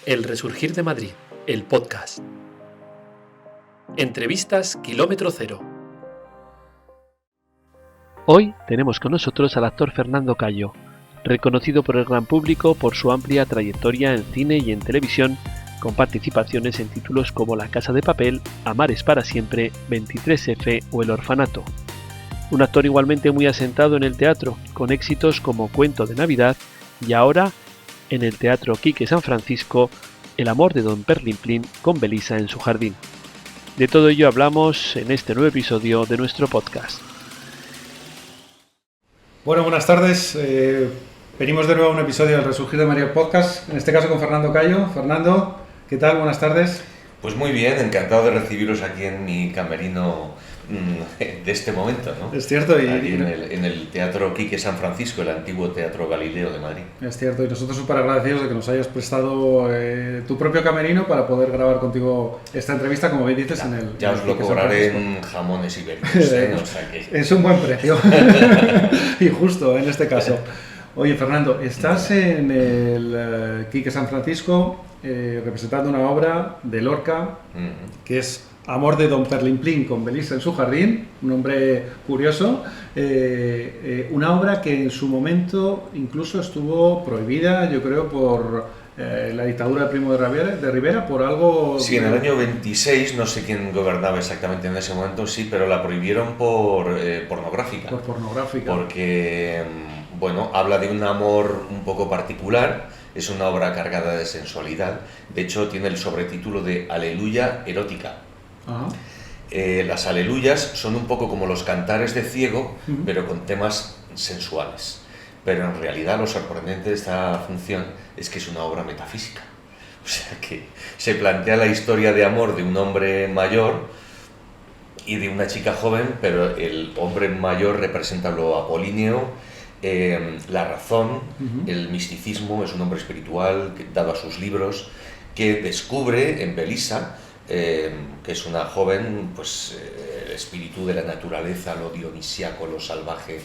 El Resurgir de Madrid, el podcast. Entrevistas Kilómetro Cero. Hoy tenemos con nosotros al actor Fernando Cayo, reconocido por el gran público por su amplia trayectoria en cine y en televisión, con participaciones en títulos como La Casa de Papel, Amar es para siempre, 23F o El Orfanato. Un actor igualmente muy asentado en el teatro, con éxitos como Cuento de Navidad y ahora, en el Teatro Quique San Francisco, El amor de Don Perlimplín con Belisa en su jardín. De todo ello hablamos en este nuevo episodio de nuestro podcast. Bueno, buenas tardes. Venimos de nuevo a un episodio del Resurgir de Madrid Podcast, en este caso con Fernando Cayo. Fernando, ¿qué tal? Buenas tardes. Pues muy bien, encantado de recibiros aquí en mi camerino de este momento, ¿no? Es cierto. Aquí en el Teatro Quique San Francisco, el antiguo Teatro Galileo de Madrid. Es cierto, y nosotros súper agradecidos de que nos hayas prestado tu propio camerino para poder grabar contigo esta entrevista, como bien dices, en el... Ya os lo cobraré en jamones ibéricos, ¿eh? O sea que... Es un buen precio. Y justo, en este caso. Oye, Fernando, estás en el Quique San Francisco representando una obra de Lorca, que es Amor de Don Perlimplín con Belisa en su jardín, un nombre curioso, una obra que en su momento incluso estuvo prohibida, yo creo, por la dictadura de Primo de Rivera, por algo... Sí, en el año 26, no sé quién gobernaba exactamente en ese momento, sí, pero la prohibieron por pornográfica. Por pornográfica. Porque, bueno, habla de un amor un poco particular, es una obra cargada de sensualidad, de hecho tiene el sobretítulo de Aleluya erótica. Las aleluyas son un poco como los cantares de ciego, pero con temas sensuales. Pero en realidad lo sorprendente de esta función es que es una obra metafísica. O sea que se plantea la historia de amor de un hombre mayor y de una chica joven, pero el hombre mayor representa lo apolíneo, la razón, el misticismo. Es un hombre espiritual, dado a sus libros, que descubre en Belisa, que es una joven, pues el espíritu de la naturaleza, lo dionisíaco, lo salvaje,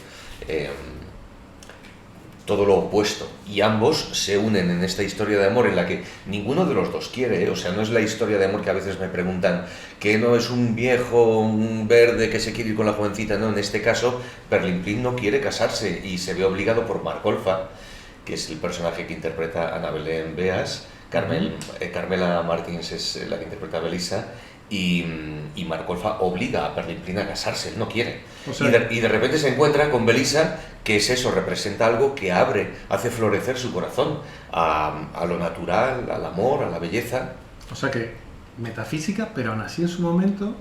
todo lo opuesto, y ambos se unen en esta historia de amor en la que ninguno de los dos quiere, o sea, no es la historia de amor que a veces me preguntan, que no es un viejo, un verde que se quiere ir con la jovencita, no, en este caso Perlimplín no quiere casarse y se ve obligado por Marcolfa, que es el personaje que interpreta Ana Belén Beas. Carmela Martins es la que interpreta a Belisa, y Marcolfa obliga a Perlimplín a casarse, él no quiere. O sea, y de repente se encuentra con Belisa, que es eso, representa algo que hace florecer su corazón a lo natural, al amor, a la belleza. O sea que metafísica, pero aún así en su momento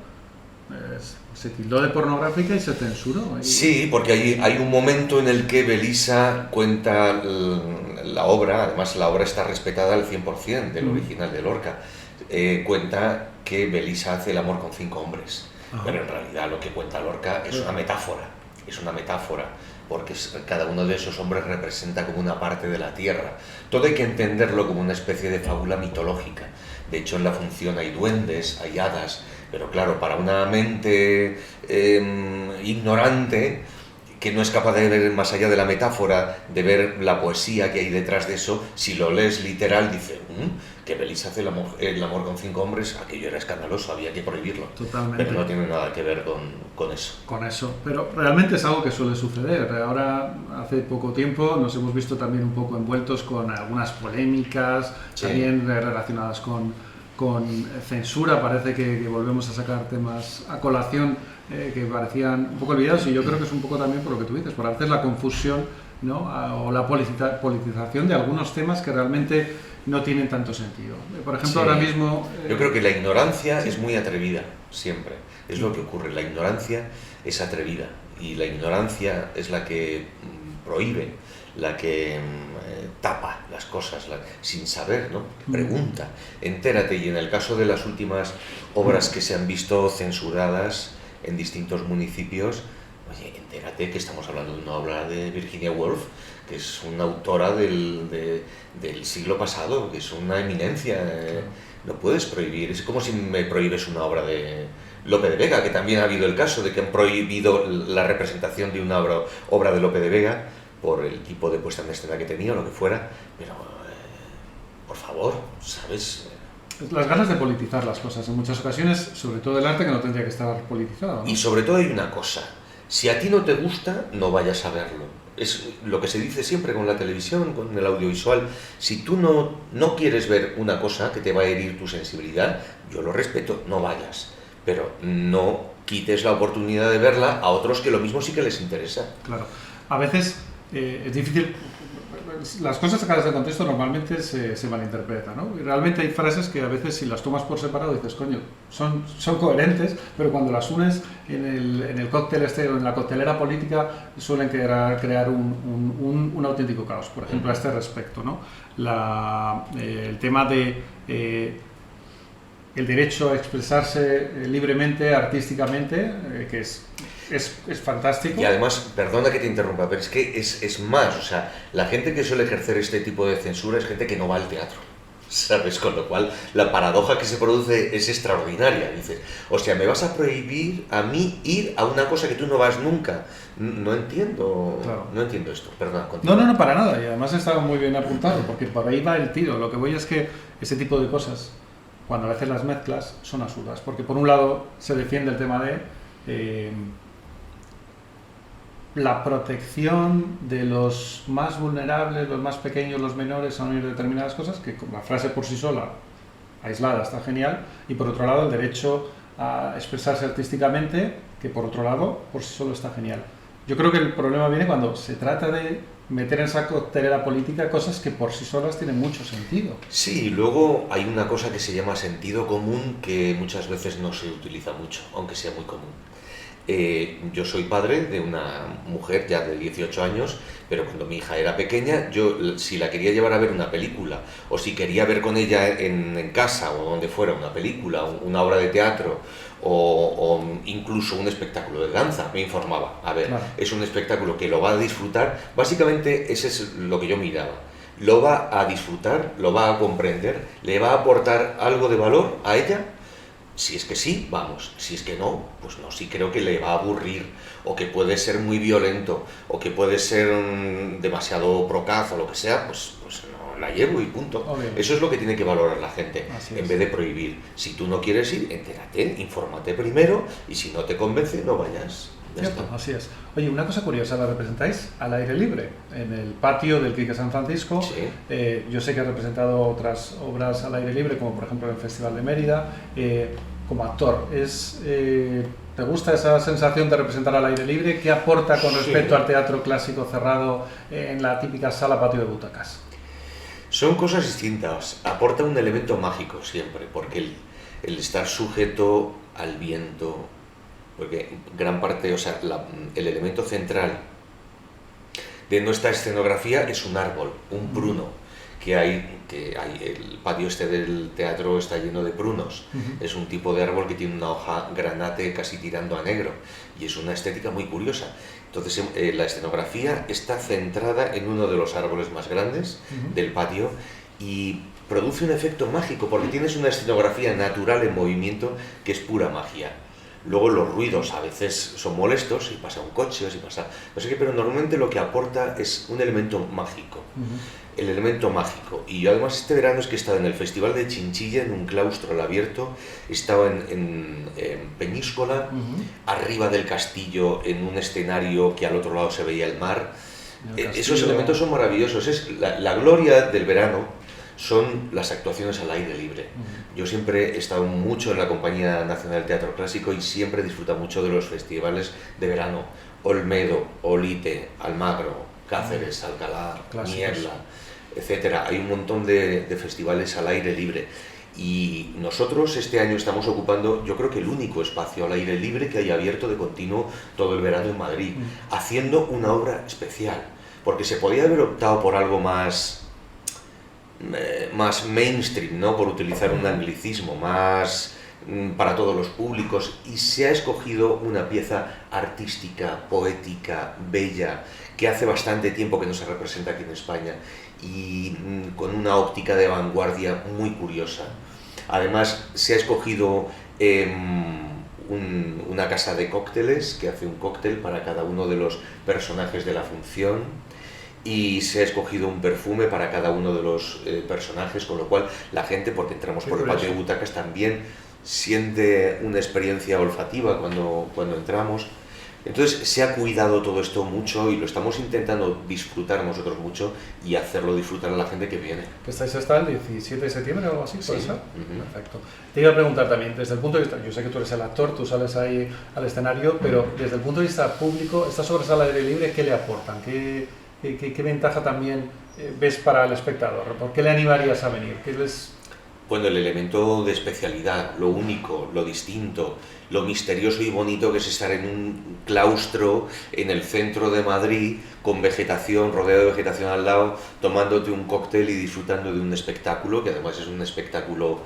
se tildó de pornográfica y se censuró. Sí, porque hay un momento en el que Belisa cuenta la obra, además la obra está respetada al 100% del original de Lorca, cuenta que Belisa hace el amor con 5 hombres, pero en realidad lo que cuenta Lorca es una metáfora, porque cada uno de esos hombres representa como una parte de la tierra. Todo hay que entenderlo como una especie de fábula mitológica. De hecho, en la función hay duendes, hay hadas, pero claro, para una mente ignorante, que no es capaz de ver más allá de la metáfora, de ver la poesía que hay detrás de eso, si lo lees literal, dice, que Belisa hace el amor con 5 hombres, aquello era escandaloso, había que prohibirlo. Totalmente. Pero no tiene nada que ver con eso. Con eso, pero realmente es algo que suele suceder. Ahora, hace poco tiempo, nos hemos visto también un poco envueltos con algunas polémicas, sí, también relacionadas con censura. Parece que volvemos a sacar temas a colación que parecían un poco olvidados, y yo creo que es un poco también por lo que tú dices, por hacer la confusión, ¿no? O la politización de algunos temas que realmente no tienen tanto sentido. Por ejemplo, sí, ahora mismo... Yo creo que la ignorancia es muy atrevida, siempre. Es lo que ocurre, la ignorancia es atrevida, y la ignorancia es la que prohíbe, la que tapa las cosas, sin saber, ¿no? Pregunta, entérate. Y en el caso de las últimas obras que se han visto censuradas en distintos municipios, oye, entérate que estamos hablando de una obra de Virginia Woolf, que es una autora del siglo pasado, que es una eminencia. No puedes prohibir, es como si me prohíbes una obra de Lope de Vega, que también ha habido el caso de que han prohibido la representación de una obra de Lope de Vega por el tipo de puesta en escena que tenía o lo que fuera, pero por favor, ¿sabes? Las ganas de politizar las cosas en muchas ocasiones, sobre todo el arte, que no tendría que estar politizado, ¿no? Y sobre todo hay una cosa, si a ti no te gusta, no vayas a verlo. Es lo que se dice siempre con la televisión, con el audiovisual. Si tú no quieres ver una cosa que te va a herir tu sensibilidad, yo lo respeto, no vayas. Pero no quites la oportunidad de verla a otros que lo mismo sí que les interesa. Claro. A veces es difícil. Las cosas sacadas de contexto normalmente se malinterpretan, ¿no? Y realmente hay frases que a veces, si las tomas por separado, dices, coño, son coherentes, pero cuando las unes en el cóctel o en la coctelera política, suelen crear un auténtico caos. Por ejemplo, a este respecto, ¿no? El tema de el derecho a expresarse libremente, artísticamente, que es fantástico. Y además, perdona que te interrumpa, pero es que es más, o sea, la gente que suele ejercer este tipo de censura es gente que no va al teatro, ¿sabes? Con lo cual, la paradoja que se produce es extraordinaria. Dices, o sea, ¿me vas a prohibir a mí ir a una cosa que tú no vas nunca? No entiendo, claro. No entiendo esto, perdona. No, para nada, y además estaba muy bien apuntado, porque por ahí va el tiro. Lo que voy es que ese tipo de cosas, cuando a veces las mezclas, son absurdas, porque por un lado se defiende el tema de la protección de los más vulnerables, los más pequeños, los menores a unir determinadas cosas, que la frase por sí sola, aislada, está genial, y por otro lado el derecho a expresarse artísticamente, que por otro lado, por sí solo está genial. Yo creo que el problema viene cuando se trata de meter en esa coctelera política cosas que por sí solas tienen mucho sentido. Sí, luego hay una cosa que se llama sentido común que muchas veces no se utiliza mucho, aunque sea muy común. Yo soy padre de una mujer ya de 18 años, pero cuando mi hija era pequeña, yo si la quería llevar a ver una película, o si quería ver con ella en casa o donde fuera una película, una obra de teatro, o incluso un espectáculo de danza, me informaba, a ver, claro, es un espectáculo que lo va a disfrutar, básicamente ese es lo que yo miraba, lo va a disfrutar, lo va a comprender, le va a aportar algo de valor a ella. Si es que sí, vamos, si es que no, pues no, sí creo que le va a aburrir, o que puede ser muy violento, o que puede ser demasiado procaz o lo que sea, pues no la llevo y punto. Obviamente. Eso es lo que tiene que valorar la gente, en vez de prohibir. Si tú no quieres ir, entérate, infórmate primero, y si no te convence, no vayas. Cierto, así es. Oye, una cosa curiosa, la representáis al aire libre, en el patio del Quique San Francisco. Sí. Yo sé que has representado otras obras al aire libre, como por ejemplo el Festival de Mérida. Como actor, ¿te gusta esa sensación de representar al aire libre? ¿Qué aporta con respecto al teatro clásico cerrado en la típica sala patio de butacas? Son cosas distintas. Aporta un elemento mágico siempre, porque el estar sujeto al viento, porque gran parte, o sea, el elemento central de nuestra escenografía es un árbol, un pruno, que hay el patio este del teatro está lleno de prunos. Es un tipo de árbol que tiene una hoja granate casi tirando a negro, y es una estética muy curiosa. Entonces la escenografía está centrada en uno de los árboles más grandes del patio, y produce un efecto mágico, porque tienes una escenografía natural en movimiento que es pura magia. Luego los ruidos a veces son molestos, si pasa un coche o si pasa no sé qué, pero normalmente lo que aporta es un elemento mágico. El elemento mágico. Y yo además este verano es que he estado en el Festival de Chinchilla, en un claustro al abierto, he estado en Peñíscola, arriba del castillo, en un escenario que al otro lado se veía el mar. Esos elementos son maravillosos. Es la gloria del verano son las actuaciones al aire libre. Yo siempre he estado mucho en la Compañía Nacional de Teatro Clásico y siempre disfruto mucho de los festivales de verano. Olmedo, Olite, Almagro, Cáceres, Alcalá, Niebla, etcétera. Hay un montón de festivales al aire libre. Y nosotros este año estamos ocupando, yo creo que el único espacio al aire libre que hay abierto de continuo todo el verano en Madrid, haciendo una obra especial. Porque se podía haber optado por algo más mainstream, ¿no? Por utilizar un anglicismo, más para todos los públicos, y se ha escogido una pieza artística, poética, bella, que hace bastante tiempo que no se representa aquí en España, y con una óptica de vanguardia muy curiosa. Además, se ha escogido una casa de cócteles que hace un cóctel para cada uno de los personajes de la función, y se ha escogido un perfume para cada uno de los personajes, con lo cual la gente, porque entramos por el patio de butacas, también siente una experiencia olfativa cuando entramos. Entonces se ha cuidado todo esto mucho y lo estamos intentando disfrutar nosotros mucho y hacerlo disfrutar a la gente que viene. ¿Que estáis hasta el 17 de septiembre o algo así? ¿Puede Sí. ser? Perfecto. Te iba a preguntar también, desde el punto de vista, yo sé que tú eres el actor, tú sales ahí al escenario, pero desde el punto de vista público, estas obras al aire libre, ¿qué le aportan? ¿Qué ventaja también ves para el espectador? ¿Por qué le animarías a venir? ¿Qué les... Bueno, el elemento de especialidad, lo único, lo distinto, lo misterioso y bonito que es estar en un claustro en el centro de Madrid, con vegetación, rodeado de vegetación al lado, tomándote un cóctel y disfrutando de un espectáculo, que además es un espectáculo,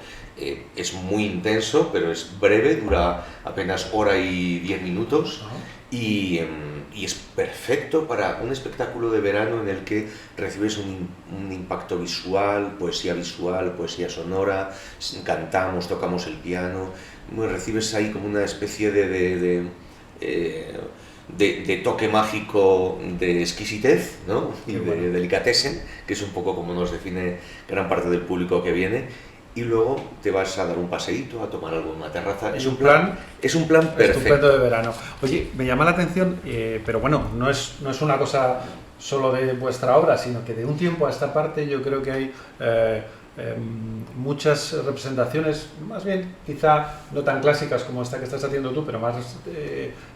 es muy intenso, pero es breve, dura apenas hora y 10 minutos. Y es perfecto para un espectáculo de verano en el que recibes un impacto visual, poesía sonora, cantamos, tocamos el piano, recibes ahí como una especie de toque mágico de exquisitez, ¿no? Y de delicatessen, que es un poco como nos define gran parte del público que viene. Y luego te vas a dar un paseíto, a tomar algo en una terraza. Es un plan perfecto. Estupendo de verano. Oye, me llama la atención, pero bueno, no es una cosa solo de vuestra obra, sino que de un tiempo a esta parte yo creo que hay muchas representaciones, más bien quizá no tan clásicas como esta que estás haciendo tú, pero más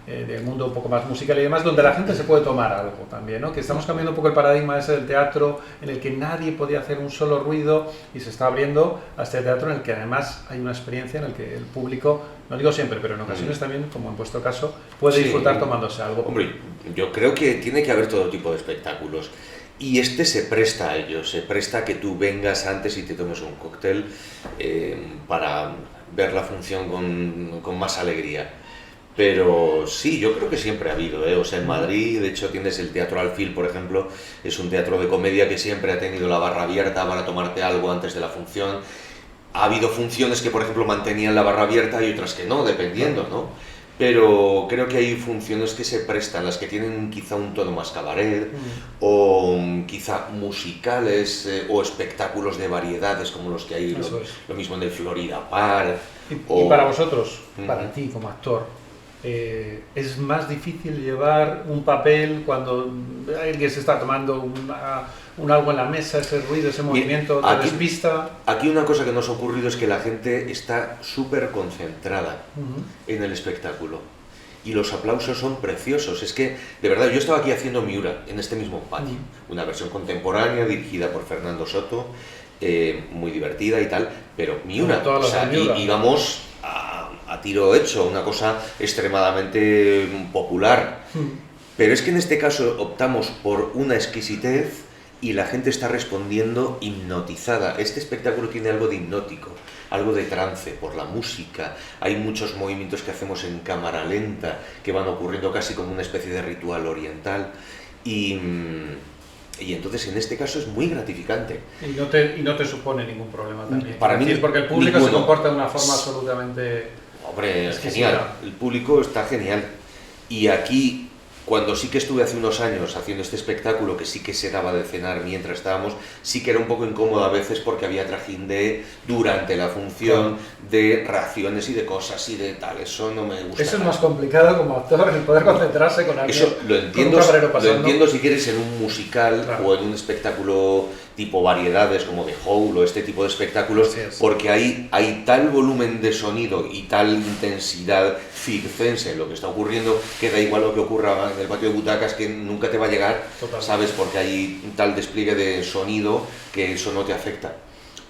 del mundo un poco más musical y demás, donde la gente se puede tomar algo también, ¿no? Que estamos cambiando un poco el paradigma ese del teatro en el que nadie podía hacer un solo ruido y se está abriendo a este teatro en el que además hay una experiencia en el que el público, no digo siempre, pero en ocasiones también, como en vuestro caso, puede disfrutar tomándose algo. Hombre, yo creo que tiene que haber todo tipo de espectáculos. Y este se presta a ello, se presta a que tú vengas antes y te tomes un cóctel para ver la función con más alegría. Pero sí, yo creo que siempre ha habido, o sea, en Madrid, de hecho, tienes el Teatro Alfil, por ejemplo, es un teatro de comedia que siempre ha tenido la barra abierta para tomarte algo antes de la función. Ha habido funciones que, por ejemplo, mantenían la barra abierta y otras que no, dependiendo, ¿no? Pero creo que hay funciones que se prestan, las que tienen quizá un tono más cabaret, o quizá musicales, o espectáculos de variedades como los que hay, lo mismo en el Florida Park. Y para vosotros, para ti como actor, ¿es más difícil llevar un papel cuando alguien se está tomando un algo en la mesa, ese ruido, ese movimiento, te despista? Aquí una cosa que nos ha ocurrido es que la gente está súper concentrada en el espectáculo y los aplausos son preciosos. Es que, de verdad, yo estaba aquí haciendo Miura en este mismo patio, una versión contemporánea dirigida por Fernando Soto, muy divertida y tal, pero Miura, o sea, íbamos a tiro hecho, una cosa extremadamente popular. Pero es que en este caso optamos por una exquisitez y la gente está respondiendo hipnotizada. Este espectáculo tiene algo de hipnótico, algo de trance por la música. Hay muchos movimientos que hacemos en cámara lenta que van ocurriendo casi como una especie de ritual oriental. Y entonces en este caso es muy gratificante. Y no te supone ningún problema también. Para mí, porque el público se comporta de una forma absolutamente... Hombre, genial. El público está genial. Y aquí, cuando sí que estuve hace unos años haciendo este espectáculo, que sí que se daba de cenar mientras estábamos, sí que era un poco incómodo a veces porque había trajín durante la función, de raciones y de cosas y de tal. Eso no me gusta. Eso es más complicado como actor, el poder concentrarse con alguien. Eso lo entiendo si quieres en un musical o en un espectáculo tipo variedades como The Howl o este tipo de espectáculos, porque hay tal volumen de sonido y tal intensidad circense en lo que está ocurriendo que da igual lo que ocurra en el patio de butacas, que nunca te va a llegar, ¿sabes? Porque hay un tal despliegue de sonido que eso no te afecta.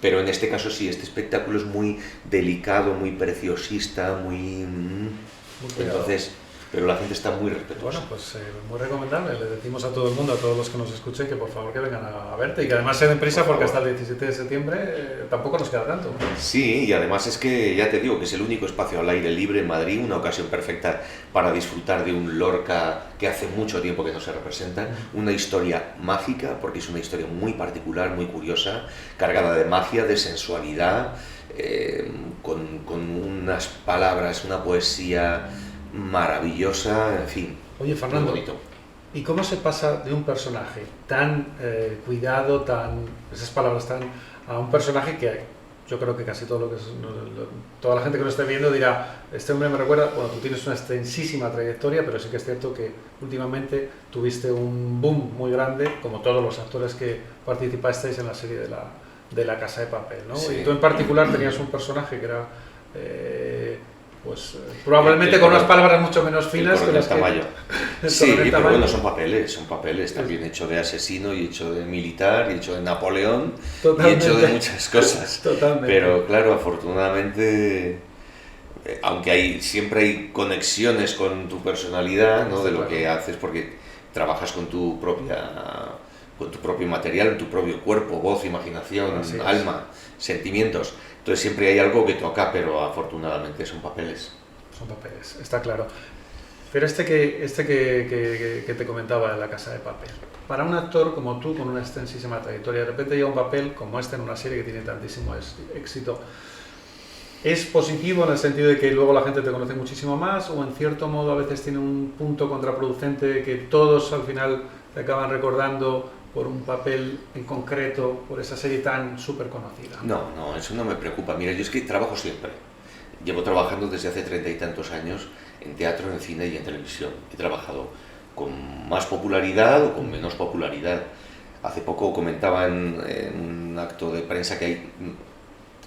Pero en este caso sí, este espectáculo es muy delicado, muy preciosista, muy entonces, pero la gente está muy respetuosa. Bueno, pues muy recomendable. Le decimos a todo el mundo, a todos los que nos escuchen, que por favor que vengan a verte y que además se den prisa porque hasta el 17 de septiembre tampoco nos queda tanto. Sí, y además es que, ya te digo, que es el único espacio al aire libre en Madrid, una ocasión perfecta para disfrutar de un Lorca que hace mucho tiempo que no se representa, una historia mágica, porque es una historia muy particular, muy curiosa, cargada de magia, de sensualidad, con unas palabras, una poesía maravillosa, en fin. Oye, Fernando, ¿Y cómo se pasa de un personaje tan cuidado, esas palabras a un personaje que yo creo que casi toda la gente que lo esté viendo dirá, este hombre me recuerda, bueno, tú tienes una extensísima trayectoria, pero sí que es cierto que últimamente tuviste un boom muy grande, como todos los actores que participasteis en la serie de La Casa de Papel, ¿no? Sí. Y tú en particular tenías un personaje que era... probablemente con unas palabras mucho menos finas que las Tamayo. Sí, pero Tamayo. Bueno, son papeles también hecho de asesino y hecho de militar y hecho de Napoleón. Totalmente. Y hecho de muchas cosas. Totalmente. Pero claro, afortunadamente, aunque siempre hay conexiones con tu personalidad, ¿no? De lo que haces, porque trabajas con tu propio material, tu propio cuerpo, voz, imaginación, alma, sentimientos. Entonces siempre hay algo que toca, pero afortunadamente son papeles. Son papeles, está claro. Pero que te comentaba de La Casa de Papel, para un actor como tú, con una extensísima trayectoria, de repente llega un papel como este en una serie que tiene tantísimo éxito, ¿es positivo en el sentido de que luego la gente te conoce muchísimo más, o en cierto modo a veces tiene un punto contraproducente que todos al final te acaban recordando por un papel en concreto, por esa serie tan súper conocida? No, eso no me preocupa. Mira, yo es que trabajo siempre. Llevo trabajando desde hace 30 y tantos años en teatro, en cine y en televisión. He trabajado con más popularidad o con menos popularidad. Hace poco comentaba en un acto de prensa que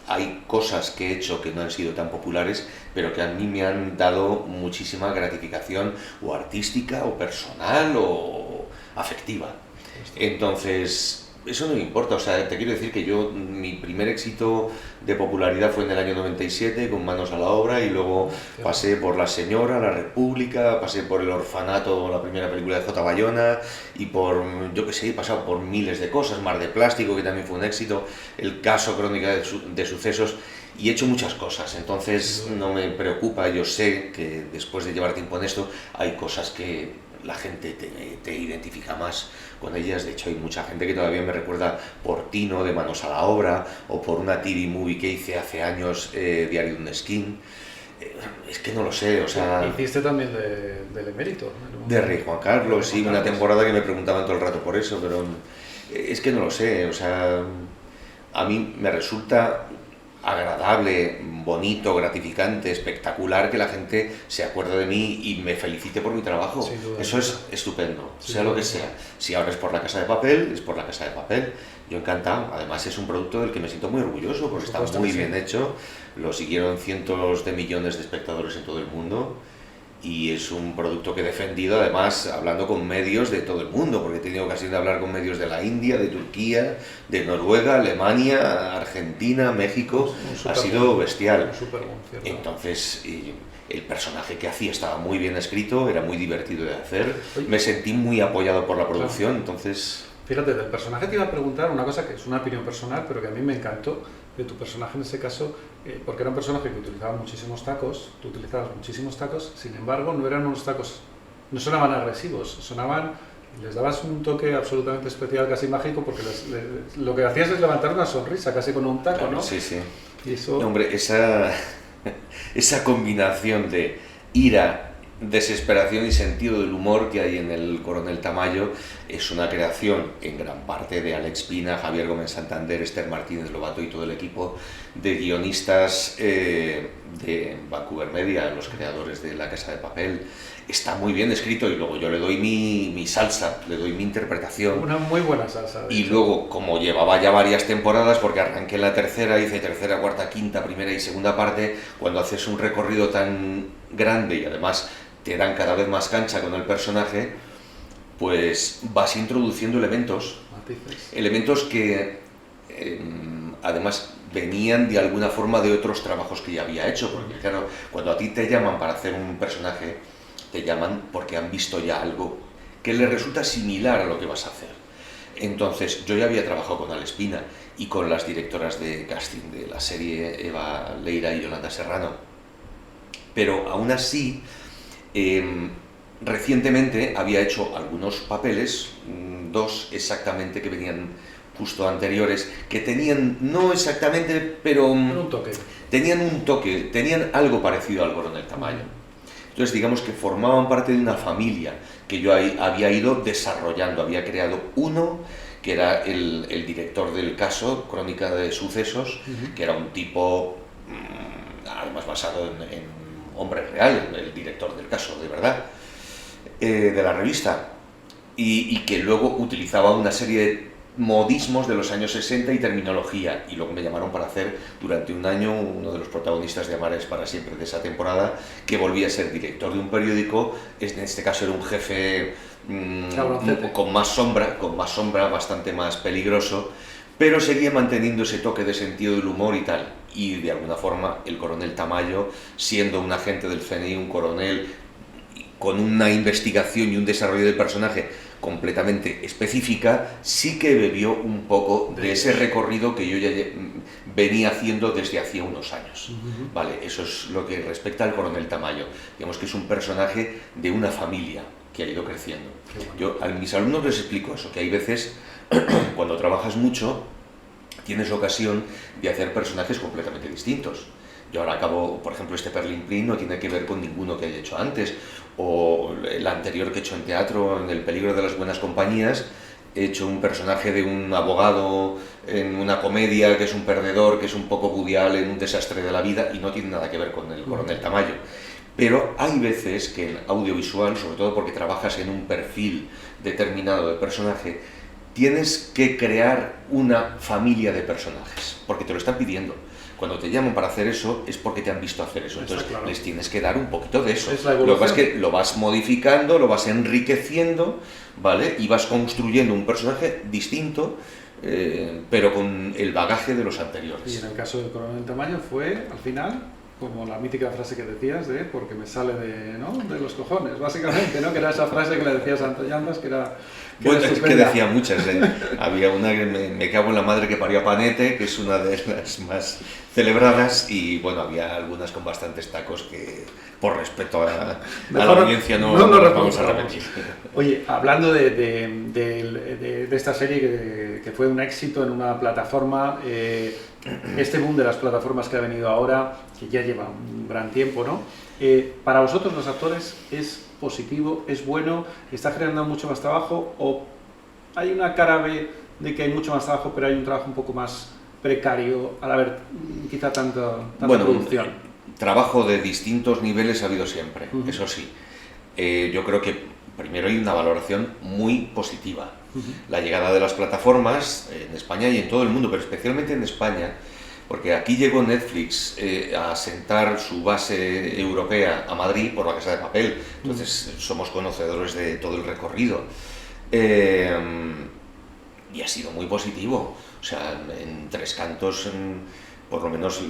hay cosas que he hecho que no han sido tan populares, pero que a mí me han dado muchísima gratificación, o artística, o personal, o afectiva. Entonces, eso no me importa, o sea, te quiero decir que mi primer éxito de popularidad fue en el año 97 con Manos a la Obra, y luego pasé por La Señora, La República, pasé por El Orfanato, la primera película de J. Bayona, y he pasado por miles de cosas, Mar de Plástico, que también fue un éxito, El Caso, Crónica de Sucesos, y he hecho muchas cosas. Entonces no me preocupa. Yo sé que después de llevar tiempo en esto hay cosas que la gente te identifica más con ellas. De hecho, hay mucha gente que todavía me recuerda por Tino, de Manos a la Obra, o por una TV movie que hice hace años, Diario de un Esquín. Es que no lo sé, o sea... Hiciste también del Emérito, ¿no? De Rey Juan Carlos, sí, una temporada que me preguntaban todo el rato por eso, pero es que no lo sé, o sea... A mí me resulta agradable, bonito, gratificante, espectacular que la gente se acuerde de mí y me felicite por mi trabajo. Eso es estupendo, sea lo que sea. Si ahora es por La Casa de Papel, es por La Casa de Papel. Yo encantado. Además es un producto del que me siento muy orgulloso, porque está muy bien hecho. Lo siguieron cientos de millones de espectadores en todo el mundo. Y es un producto que he defendido, además, hablando con medios de todo el mundo, porque he tenido ocasión de hablar con medios de la India, de Turquía, de Noruega, Alemania, Argentina, México. Ha sido bestial. Entonces, el personaje que hacía estaba muy bien escrito, era muy divertido de hacer, me sentí muy apoyado por la producción, entonces... Fíjate, del personaje te iba a preguntar una cosa que es una opinión personal, pero que a mí me encantó de tu personaje en ese caso, porque era un personaje que utilizaba muchísimos tacos, tú utilizabas muchísimos tacos, sin embargo no eran unos tacos, no sonaban agresivos, les dabas un toque absolutamente especial, casi mágico, porque lo que hacías es levantar una sonrisa, casi con un taco, ¿no? Sí, sí. Y eso... Hombre, esa combinación de ira, desesperación y sentido del humor que hay en el Coronel Tamayo es una creación en gran parte de Alex Pina, Javier Gómez Santander, Esther Martínez Lobato y todo el equipo de guionistas de Vancouver Media, los creadores de La Casa de Papel. Está muy bien escrito y luego yo le doy mi salsa, le doy mi interpretación. Una muy buena salsa. Y luego, como llevaba ya varias temporadas, porque arranqué en la tercera, hice tercera, cuarta, quinta, primera y segunda parte, cuando haces un recorrido tan grande y además te dan cada vez más cancha con el personaje, pues vas introduciendo elementos que además venían de alguna forma de otros trabajos que ya había hecho, porque claro, cuando a ti te llaman para hacer un personaje, te llaman porque han visto ya algo que les resulta similar a lo que vas a hacer. Entonces, yo ya había trabajado con Alex Pina y con las directoras de casting de la serie, Eva Leira y Yolanda Serrano, pero aún así, recientemente había hecho algunos papeles, 2 exactamente, que venían justo anteriores, que tenían, no exactamente, pero un toque. Tenían algo parecido al Coronel Tamayo. Entonces digamos que formaban parte de una familia que yo había ido desarrollando, había creado uno que era el director del caso, Crónica de Sucesos, que era un tipo, además basado en hombre real, el director del caso, de verdad, de la revista, y que luego utilizaba una serie de modismos de los años 60 y terminología, y luego me llamaron para hacer durante un año uno de los protagonistas de Amares para siempre de esa temporada, que volvía a ser director de un periódico, en este caso era un jefe con más sombra, bastante más peligroso, pero seguía manteniendo ese toque de sentido del humor y tal, y de alguna forma el coronel Tamayo, siendo un agente del CNI, un coronel con una investigación y un desarrollo del personaje completamente específica, sí que bebió un poco de ese recorrido que yo ya venía haciendo desde hacía unos años. Vale, eso es lo que respecta al coronel Tamayo. Digamos que es un personaje de una familia que ha ido creciendo. Yo a mis alumnos les explico eso, que hay veces, cuando trabajas mucho, tienes ocasión de hacer personajes completamente distintos. Yo ahora acabo, por ejemplo, este Perlin Prin no tiene que ver con ninguno que haya hecho antes, o el anterior que he hecho en teatro, en El peligro de las buenas compañías, he hecho un personaje de un abogado en una comedia que es un perdedor, que es un poco Woody Allen, un desastre de la vida, y no tiene nada que ver con el coronel Tamayo. Pero hay veces que en audiovisual, sobre todo porque trabajas en un perfil determinado de personaje, tienes que crear una familia de personajes, porque te lo están pidiendo. Cuando te llaman para hacer eso es porque te han visto hacer eso, entonces claro, les tienes que dar un poquito de eso. Lo que pasa es que lo vas modificando, lo vas enriqueciendo, ¿vale? Y vas construyendo un personaje distinto, pero con el bagaje de los anteriores. Y en el caso del coronel Tamayo fue, al final, como la mítica frase que decías de porque me sale de, ¿no?, de los cojones, básicamente, ¿no? Que era esa frase que le decías a Santo Llandas, que era... Bueno, es que decía muchas, había una que me cago en la madre que parió a Panete, que es una de las más celebradas, y bueno, había algunas con bastantes tacos que, por respeto a la audiencia, no nos vamos a repetir. Oye, hablando de esta serie que fue un éxito en una plataforma, este boom de las plataformas que ha venido ahora, que ya lleva un gran tiempo, ¿no? Para vosotros los actores, ¿es positivo, es bueno, está generando mucho más trabajo, o hay una cara B de que hay mucho más trabajo pero hay un trabajo un poco más precario al haber quizá tanta producción? Trabajo de distintos niveles ha habido siempre, eso sí. Yo creo que primero hay una valoración muy positiva. La llegada de las plataformas en España y en todo el mundo, pero especialmente en España, porque aquí llegó Netflix a sentar su base europea a Madrid por La Casa de Papel, entonces somos conocedores de todo el recorrido, y ha sido muy positivo. O sea, en Tres Cantos, por lo menos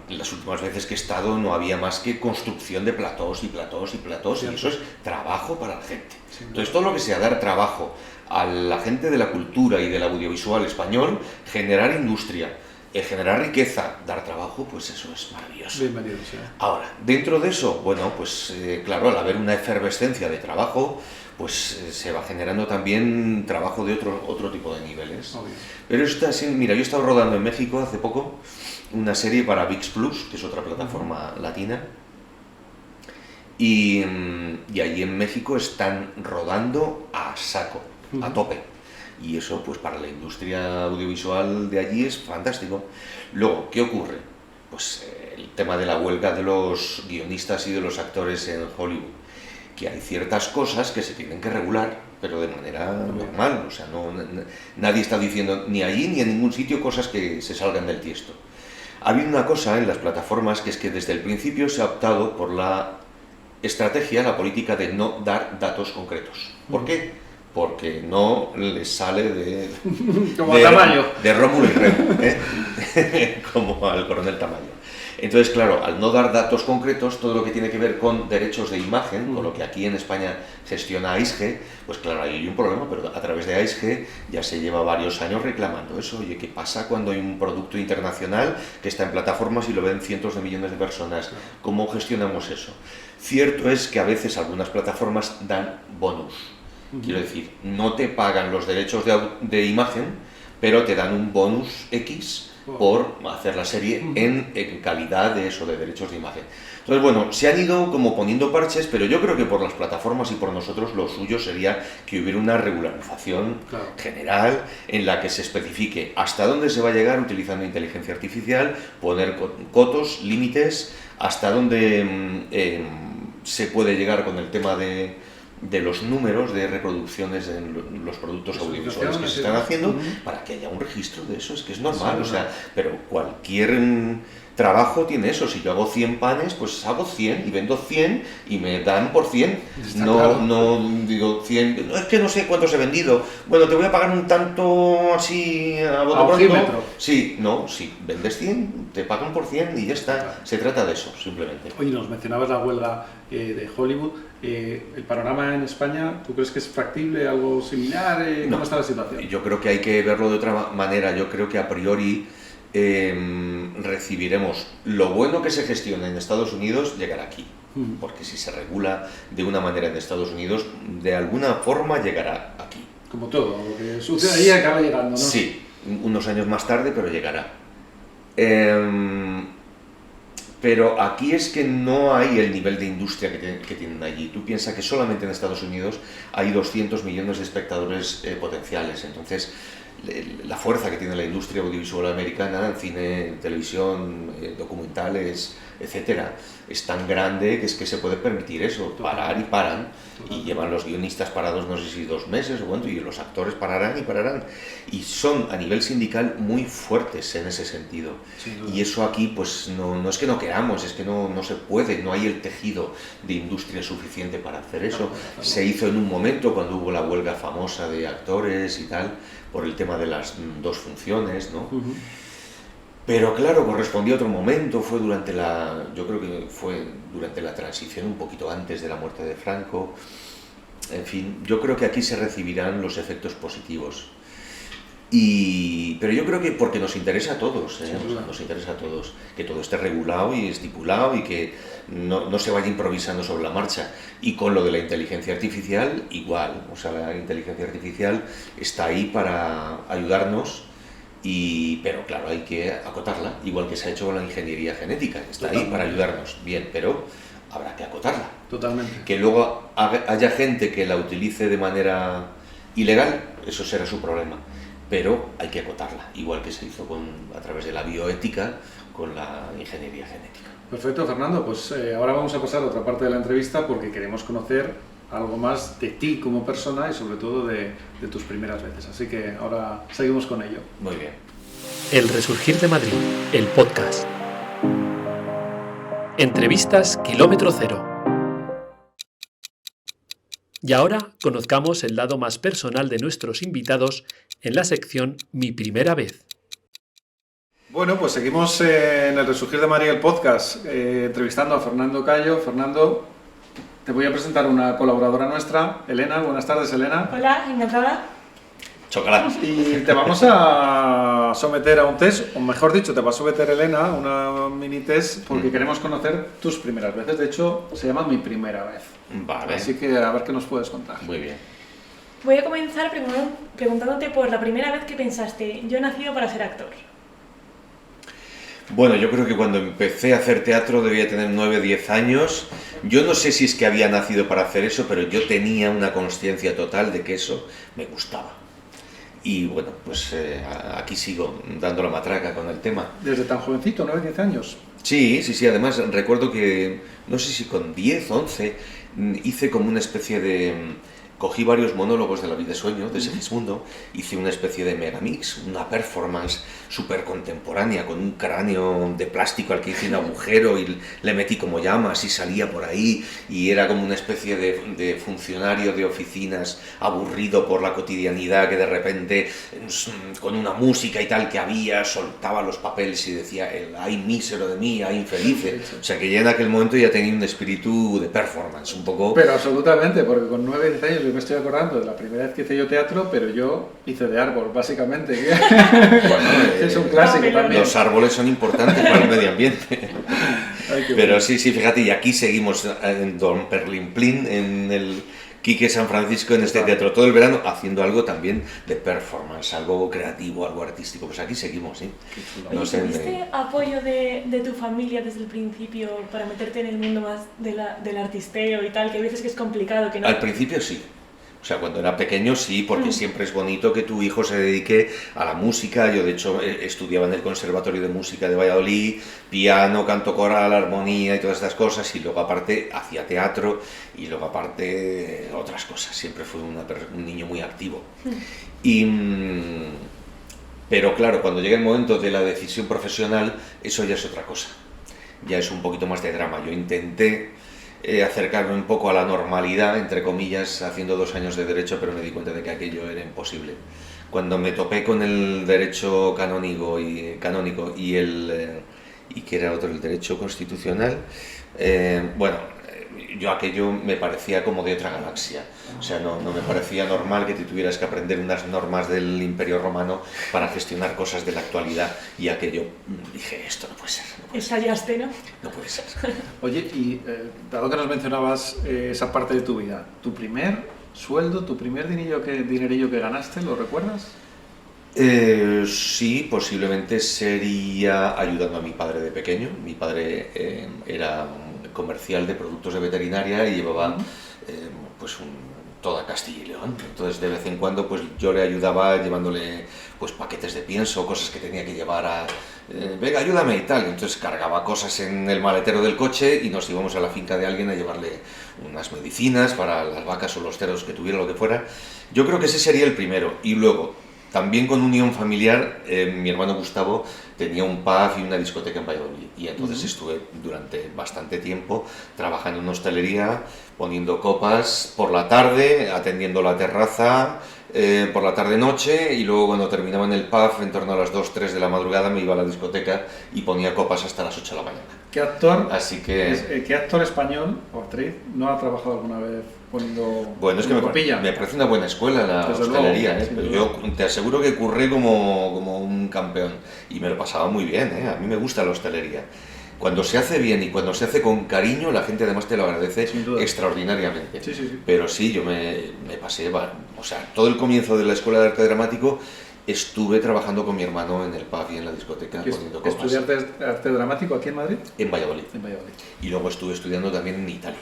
las últimas veces que he estado, no había más que construcción de platós y platós y platós, y eso es trabajo para la gente. Entonces todo lo que sea dar trabajo a la gente de la cultura y del audiovisual español, generar industria, generar riqueza, dar trabajo, pues eso es maravilloso. Bienvenido, sí. Ahora, dentro de eso, bueno, pues claro, al haber una efervescencia de trabajo, pues se va generando también trabajo de otro tipo de niveles. Obvio. Pero mira, yo he estado rodando en México hace poco una serie para ViX Plus, que es otra plataforma latina, y allí en México están rodando a saco, a tope. Y eso, pues para la industria audiovisual de allí es fantástico. Luego, ¿qué ocurre? Pues el tema de la huelga de los guionistas y de los actores en Hollywood, que hay ciertas cosas que se tienen que regular, pero de manera normal. O sea, nadie está diciendo ni allí ni en ningún sitio cosas que se salgan del tiesto. Ha habido una cosa en las plataformas, que es que desde el principio se ha optado por la estrategia, la política de no dar datos concretos. ¿Por qué? Porque no les sale de Rómulo y Remo, como al coronel Tamayo. Entonces, claro, al no dar datos concretos, todo lo que tiene que ver con derechos de imagen, con lo que aquí en España gestiona AISG, pues claro, ahí hay un problema, pero a través de AISG ya se lleva varios años reclamando eso. Oye, ¿qué pasa cuando hay un producto internacional que está en plataformas y lo ven cientos de millones de personas? ¿Cómo gestionamos eso? Cierto es que a veces algunas plataformas dan bonus. Quiero decir, no te pagan los derechos de imagen, pero te dan un bonus X por hacer la serie en calidad de eso, de derechos de imagen. Entonces, bueno, se han ido como poniendo parches, pero yo creo que por las plataformas y por nosotros lo suyo sería que hubiera una regularización general en la que se especifique hasta dónde se va a llegar utilizando inteligencia artificial, poner cotos, límites, hasta dónde se puede llegar con el tema de los números de reproducciones en los productos audiovisuales que se están haciendo, para que haya un registro de eso, es que es normal, o sea, pero cualquier trabajo tiene eso. Si yo hago 100 panes, pues hago 100 y vendo 100 y me dan por 100. No digo 100, no, es que no sé cuántos he vendido. Bueno, te voy a pagar un tanto así a bote pronto. Sí, no, si vendes 100, te pagan por 100 y ya está. Claro. Se trata de eso, simplemente. Oye, nos mencionabas la huelga de Hollywood. El panorama en España, ¿tú crees que es factible, algo similar? ¿Cómo está la situación? Yo creo que hay que verlo de otra manera. Yo creo que a priori recibiremos lo bueno que se gestiona en Estados Unidos llegará aquí, porque si se regula de una manera en Estados Unidos, de alguna forma llegará aquí. Como todo, lo que sucede ahí acaba llegando, ¿no? Sí, unos años más tarde, pero llegará. Pero aquí es que no hay el nivel de industria que tienen allí. Tú piensas que solamente en Estados Unidos hay 200 millones de espectadores potenciales, entonces la fuerza que tiene la industria audiovisual americana, en cine, en televisión, documentales, etcétera, es tan grande que es que se puede permitir eso, parar y paran, y llevan los guionistas parados no sé si 2 meses o cuánto, y los actores pararán y pararán, y son a nivel sindical muy fuertes en ese sentido, y eso aquí pues no es que no queramos, es que no se puede, no hay el tejido de industria suficiente para hacer eso. Se hizo en un momento cuando hubo la huelga famosa de actores y tal, por el tema de las 2 funciones, ¿no? Pero claro, correspondía a otro momento, yo creo que fue durante la transición, un poquito antes de la muerte de Franco. En fin, yo creo que aquí se recibirán los efectos positivos. Pero yo creo que porque nos interesa a todos, nos interesa a todos, que todo esté regulado y estipulado y que no se vaya improvisando sobre la marcha. Y con lo de la inteligencia artificial, igual, o sea, la inteligencia artificial está ahí para ayudarnos, pero claro, hay que acotarla, igual que se ha hecho con la ingeniería genética, está ahí para ayudarnos, bien, pero habrá que acotarla. Totalmente. Que luego haya gente que la utilice de manera ilegal, eso será su problema. Pero hay que acotarla, igual que se hizo a través de la bioética con la ingeniería genética. Perfecto, Fernando, pues ahora vamos a pasar a otra parte de la entrevista porque queremos conocer algo más de ti como persona y sobre todo de tus primeras veces. Así que ahora seguimos con ello. Muy bien. El Resurgir de Madrid, el podcast. Entrevistas Kilómetro Cero. Y ahora conozcamos el lado más personal de nuestros invitados en la sección Mi Primera Vez. Bueno, pues seguimos en el Resurgir de Madrid, el podcast, entrevistando a Fernando Cayo. Fernando, te voy a presentar una colaboradora nuestra, Elena. Buenas tardes, Elena. Hola, encantada. Chocolate. Y te vamos a someter a un test, o mejor dicho, te va a someter Elena a una mini test porque queremos conocer tus primeras veces. De hecho, se llama Mi Primera Vez. Vale. Así que a ver qué nos puedes contar. Muy bien. Voy a comenzar preguntándote por la primera vez que pensaste, yo he nacido para ser actor. Bueno, yo creo que cuando empecé a hacer teatro debía tener 9-10 años. Yo no sé si es que había nacido para hacer eso, pero yo tenía una consciencia total de que eso me gustaba. Y bueno, pues aquí sigo dando la matraca con el tema. ¿Desde tan jovencito, 9-10 años? Sí, además recuerdo que, no sé si con 10, 11, hice como una especie de... Cogí varios monólogos de La vida de sueño, de Segismundo, hice una especie de megamix, una performance súper contemporánea, con un cráneo de plástico al que hice un agujero y le metí como llamas y salía por ahí, y era como una especie de funcionario de oficinas aburrido por la cotidianidad que de repente, con una música y tal que había, soltaba los papeles y decía, ay mísero de mí, ay infelice. O sea que ya en aquel momento ya tenía un espíritu de performance, un poco... Pero absolutamente, porque con 9-10 años yo me estoy acordando de la primera vez que hice yo teatro, pero yo hice de árbol, básicamente. Bueno, es un clásico también. Los árboles son importantes para el medio ambiente. Ay, pero bueno. Sí, fíjate, y aquí seguimos en Don Perlimplín, en el Quique San Francisco en este teatro todo el verano haciendo algo también de performance, algo creativo, algo artístico. Pues aquí seguimos, ¿sí? No sé, ¿tuviste apoyo de tu familia desde el principio para meterte en el mundo más del artisteo y tal? Que a veces que es complicado, que no... Al principio sí. O sea, cuando era pequeño sí, porque siempre es bonito que tu hijo se dedique a la música. Yo, de hecho, estudiaba en el Conservatorio de Música de Valladolid, piano, canto coral, armonía y todas estas cosas, y luego aparte hacía teatro, y luego aparte otras cosas. Siempre fui un niño muy activo. Pero claro, cuando llega el momento de la decisión profesional, eso ya es otra cosa. Ya es un poquito más de drama. Yo intenté acercarme un poco a la normalidad, entre comillas, haciendo 2 años de Derecho, pero me di cuenta de que aquello era imposible. Cuando me topé con el Derecho canónico y que era otro, el Derecho Constitucional, yo aquello me parecía como de otra galaxia. O sea, no me parecía normal que te tuvieras que aprender unas normas del Imperio Romano para gestionar cosas de la actualidad. Y aquello, dije, esto no puede ser. Estallaste, ¿no? No puede ser. Oye, y dado que nos mencionabas esa parte de tu vida, ¿tu primer sueldo, tu primer dinerillo que ganaste, lo recuerdas? Sí, posiblemente sería ayudando a mi padre de pequeño. Mi padre era comercial de productos de veterinaria y llevaba toda Castilla y León. Entonces de vez en cuando pues yo le ayudaba llevándole pues paquetes de pienso, cosas que tenía que llevar venga, ayúdame y tal. Entonces cargaba cosas en el maletero del coche y nos íbamos a la finca de alguien a llevarle unas medicinas para las vacas o los cerdos que tuviera, lo que fuera. Yo creo que ese sería el primero. Y luego, también con unión familiar, mi hermano Gustavo tenía un pub y una discoteca en Valladolid, y entonces estuve durante bastante tiempo trabajando en hostelería, poniendo copas por la tarde, atendiendo la terraza, por la tarde-noche, y luego cuando terminaba en el pub, en torno a las 2, 3 de la madrugada, me iba a la discoteca y ponía copas hasta las 8 de la mañana. ¿Qué actor, ¿Qué actor español o actriz no ha trabajado alguna vez poniendo Bueno, es que me parece una buena escuela la hostelería, pero yo te aseguro que curré como un campeón y me lo pasaba muy bien, a mí me gusta la hostelería. Cuando se hace bien y cuando se hace con cariño, la gente además te lo agradece extraordinariamente. Sí. Pero sí, yo me pasé, o sea, todo el comienzo de la Escuela de Arte Dramático estuve trabajando con mi hermano en el pub y en la discoteca poniendo copas. ¿Estudiaste arte dramático aquí en Madrid? En Valladolid. En Valladolid. Y luego estuve estudiando también en Italia.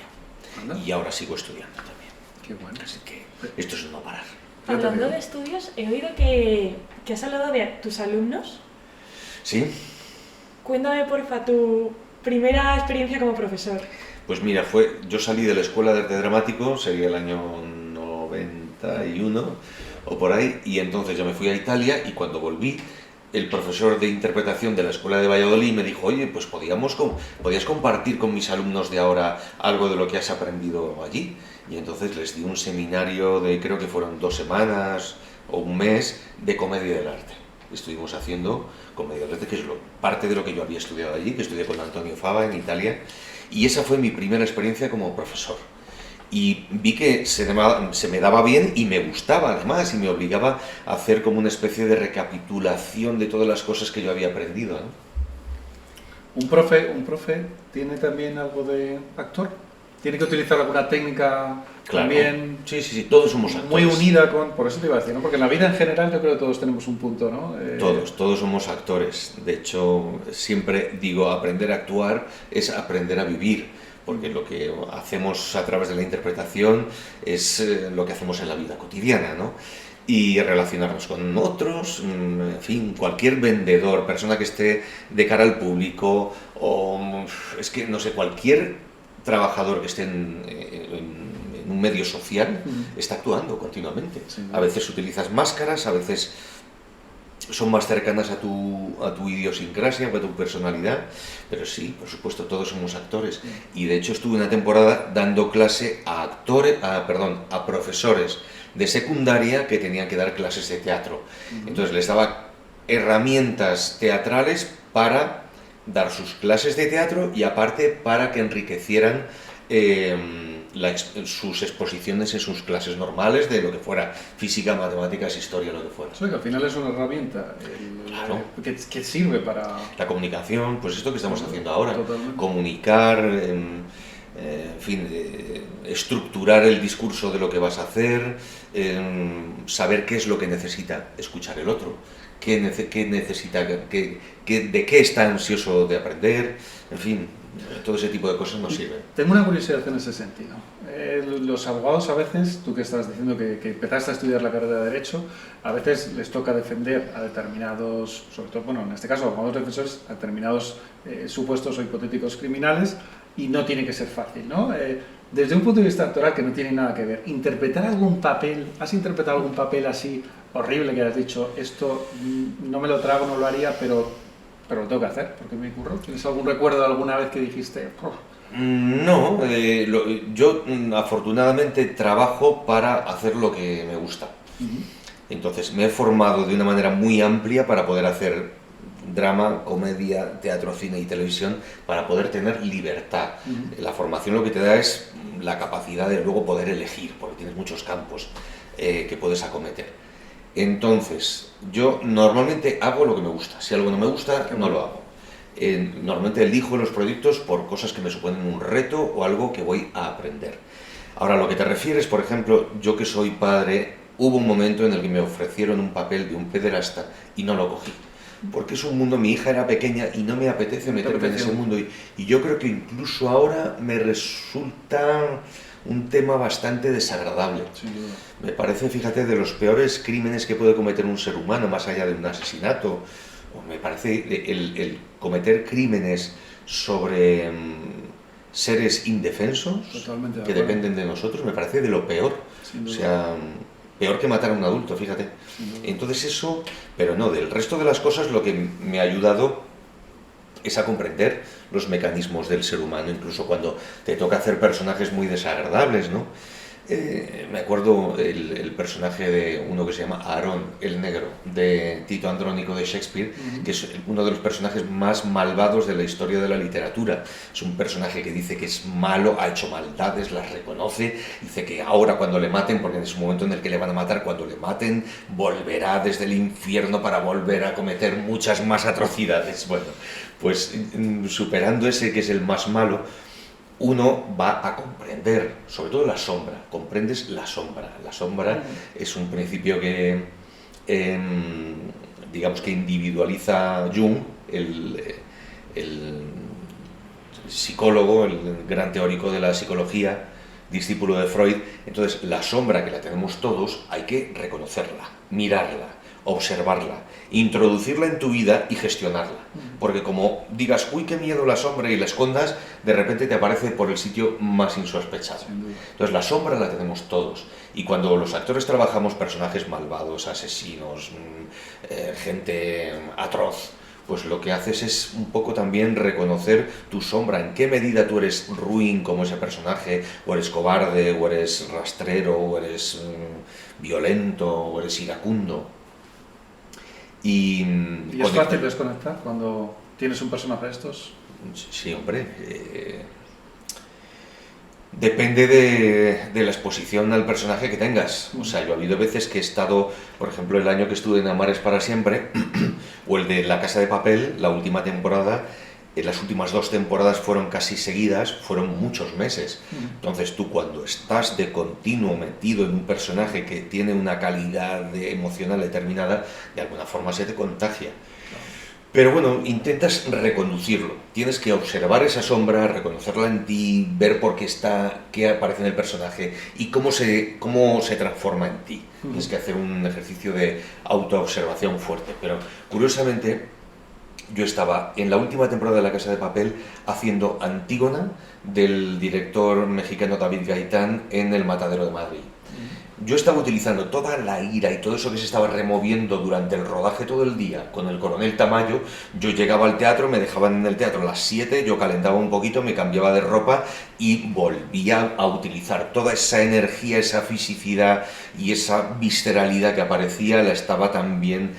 ¿Anda? Y ahora sigo estudiando también. Qué bueno. Así que esto es un no parar. Hablando de estudios, he oído que has hablado de tus alumnos. ¿Sí? Cuéntame, porfa, tu primera experiencia como profesor. Pues mira, yo salí de la Escuela de Arte Dramático, sería el año 91 o por ahí, y entonces yo me fui a Italia, y cuando volví, el profesor de interpretación de la Escuela de Valladolid me dijo, oye, pues podías compartir con mis alumnos de ahora algo de lo que has aprendido allí. Y entonces les di un seminario de, creo que fueron 2 semanas o un mes, de comedia del arte. Estuvimos haciendo comedia del arte, que es parte de lo que yo había estudiado allí, que estudié con Antonio Fava en Italia, y esa fue mi primera experiencia como profesor. Y vi que se me daba bien y me gustaba además, y me obligaba a hacer como una especie de recapitulación de todas las cosas que yo había aprendido, ¿no? ¿Un profe tiene también algo de actor? ¿Tiene que utilizar alguna técnica también? Sí, todos somos actores. Muy unida con... Por eso te iba a decir, ¿no? Porque en la vida en general yo creo que todos tenemos un punto, ¿no? Todos somos actores. De hecho, siempre digo, aprender a actuar es aprender a vivir, porque lo que hacemos a través de la interpretación es lo que hacemos en la vida cotidiana, ¿no? Y relacionarnos con otros, en fin, cualquier vendedor, persona que esté de cara al público, o es que, no sé, cualquier trabajador que esté en un medio social está actuando continuamente. Sí. A veces utilizas máscaras, a veces son más cercanas a tu idiosincrasia, a tu personalidad, pero sí, por supuesto, todos somos actores. Y de hecho estuve una temporada dando clase a profesores de secundaria que tenían que dar clases de teatro. Entonces les daba herramientas teatrales para dar sus clases de teatro y aparte para que enriquecieran sus exposiciones en sus clases normales de lo que fuera, física, matemáticas, historia, lo que fuera. Sí, que al final es una herramienta claro. que sirve para... La comunicación, pues esto que estamos haciendo ahora, Totalmente. comunicar, en fin, estructurar el discurso de lo que vas a hacer, saber qué es lo que necesita escuchar el otro, qué necesita, de qué está ansioso de aprender, en fin, todo ese tipo de cosas nos sirven. Tengo una curiosidad en ese sentido. Los abogados a veces, tú que estás diciendo que empezaste a estudiar la carrera de Derecho, a veces les toca defender a determinados, sobre todo, bueno, en este caso, abogados defensores, a determinados supuestos o hipotéticos criminales, y no tiene que ser fácil, ¿no? Desde un punto de vista actoral que no tiene nada que ver, ¿interpretar algún papel, has interpretado algún papel así horrible que has dicho, esto no me lo trago, no lo haría, pero lo tengo que hacer porque me curro? ¿Tienes algún recuerdo de alguna vez que dijiste? No, yo afortunadamente trabajo para hacer lo que me gusta. Entonces me he formado de una manera muy amplia para poder hacer drama, comedia, teatro, cine y televisión, para poder tener libertad. La formación lo que te da es la capacidad de luego poder elegir, porque tienes muchos campos que puedes acometer. Entonces, yo normalmente hago lo que me gusta. Si algo no me gusta, no lo hago. Normalmente elijo los proyectos por cosas que me suponen un reto o algo que voy a aprender. Ahora, lo que te refieres, por ejemplo, yo que soy padre, hubo un momento en el que me ofrecieron un papel de un pederasta y no lo cogí. Porque es un mundo, mi hija era pequeña y no me apetece meterme en ese mundo. Y yo creo que incluso ahora me resulta un tema bastante desagradable. Me parece, fíjate, de los peores crímenes que puede cometer un ser humano, más allá de un asesinato. Me parece el cometer crímenes sobre seres indefensos que dependen de nosotros, me parece de lo peor. O sea, peor que matar a un adulto, fíjate. Entonces eso, pero no, del resto de las cosas lo que me ha ayudado es a comprender los mecanismos del ser humano, incluso cuando te toca hacer personajes muy desagradables, ¿no? Me acuerdo el personaje de uno que se llama Aarón, el negro, de Tito Andrónico de Shakespeare, que es uno de los personajes más malvados de la historia de la literatura. Es un personaje que dice que es malo, ha hecho maldades, las reconoce, dice que ahora cuando le maten, porque en ese momento en el que le van a matar, cuando le maten, volverá desde el infierno para volver a cometer muchas más atrocidades. Bueno, pues superando ese que es el más malo, uno va a comprender, sobre todo la sombra, comprendes la sombra. La sombra es un principio que, digamos que individualiza Jung, el psicólogo, el gran teórico de la psicología, discípulo de Freud. Entonces, la sombra, que la tenemos todos, hay que reconocerla, mirarla, observarla, introducirla en tu vida y gestionarla. Porque como digas, uy, qué miedo la sombra, y la escondas, de repente te aparece por el sitio más insospechado. Entonces la sombra la tenemos todos. Y cuando los actores trabajamos personajes malvados, asesinos, gente atroz, pues lo que haces es un poco también reconocer tu sombra, en qué medida tú eres ruin como ese personaje, o eres cobarde, o eres rastrero, o eres violento, o eres iracundo. ¿Y es fácil desconectar cuando tienes un personaje de estos? Sí, hombre. Depende de la exposición al personaje que tengas. O sea, yo ha habido veces que he estado, por ejemplo, el año que estuve en Amares para siempre, o el de La Casa de Papel, la última temporada, las últimas 2 temporadas fueron casi seguidas, fueron muchos meses. Entonces tú, cuando estás de continuo metido en un personaje que tiene una calidad emocional determinada, de alguna forma se te contagia. Pero bueno, intentas reconducirlo. Tienes que observar esa sombra, reconocerla en ti, ver por qué está, qué aparece en el personaje y cómo se transforma en ti. Tienes que hacer un ejercicio de autoobservación fuerte. Pero curiosamente, yo estaba en la última temporada de La Casa de Papel haciendo Antígona del director mexicano David Gaitán en El Matadero de Madrid. Yo estaba utilizando toda la ira y todo eso que se estaba removiendo durante el rodaje todo el día con el coronel Tamayo. Yo llegaba al teatro, me dejaban en el teatro a las 7, yo calentaba un poquito, me cambiaba de ropa y volvía a utilizar toda esa energía, esa fisicidad y esa visceralidad que aparecía, la estaba también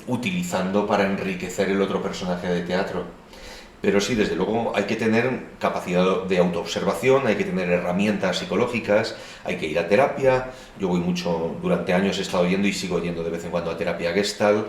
utilizando para enriquecer el otro personaje de teatro. Pero sí, desde luego hay que tener capacidad de autoobservación, hay que tener herramientas psicológicas, hay que ir a terapia. Yo voy mucho, durante años he estado yendo y sigo yendo de vez en cuando a terapia Gestalt,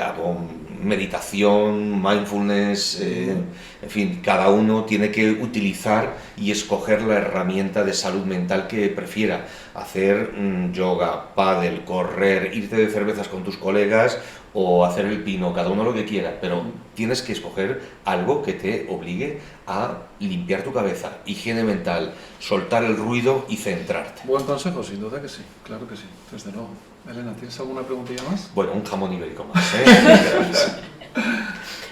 hago meditación, mindfulness, en fin, cada uno tiene que utilizar y escoger la herramienta de salud mental que prefiera. Hacer yoga, pádel, correr, irte de cervezas con tus colegas o hacer el pino, cada uno lo que quiera, pero tienes que escoger algo que te obligue a limpiar tu cabeza, higiene mental, soltar el ruido y centrarte. Buen consejo, sin duda que sí, claro que sí, desde luego. Elena, ¿tienes alguna preguntilla más? Bueno, un jamón ibérico más,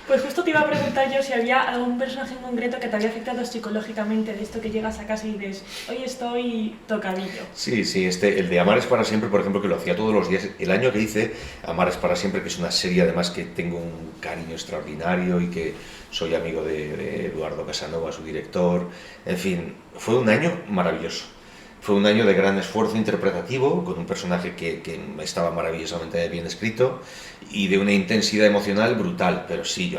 Pues justo te iba a preguntar yo si había algún personaje en concreto que te había afectado psicológicamente, de esto que llegas a casa y dices, hoy estoy tocadillo. Sí, el de Amar es para siempre, por ejemplo, que lo hacía todos los días. El año que hice Amar es para siempre, que es una serie además que tengo un cariño extraordinario y que soy amigo de Eduardo Casanova, su director. En fin, fue un año maravilloso. Fue un año de gran esfuerzo interpretativo, con un personaje que estaba maravillosamente bien escrito y de una intensidad emocional brutal. Pero sí,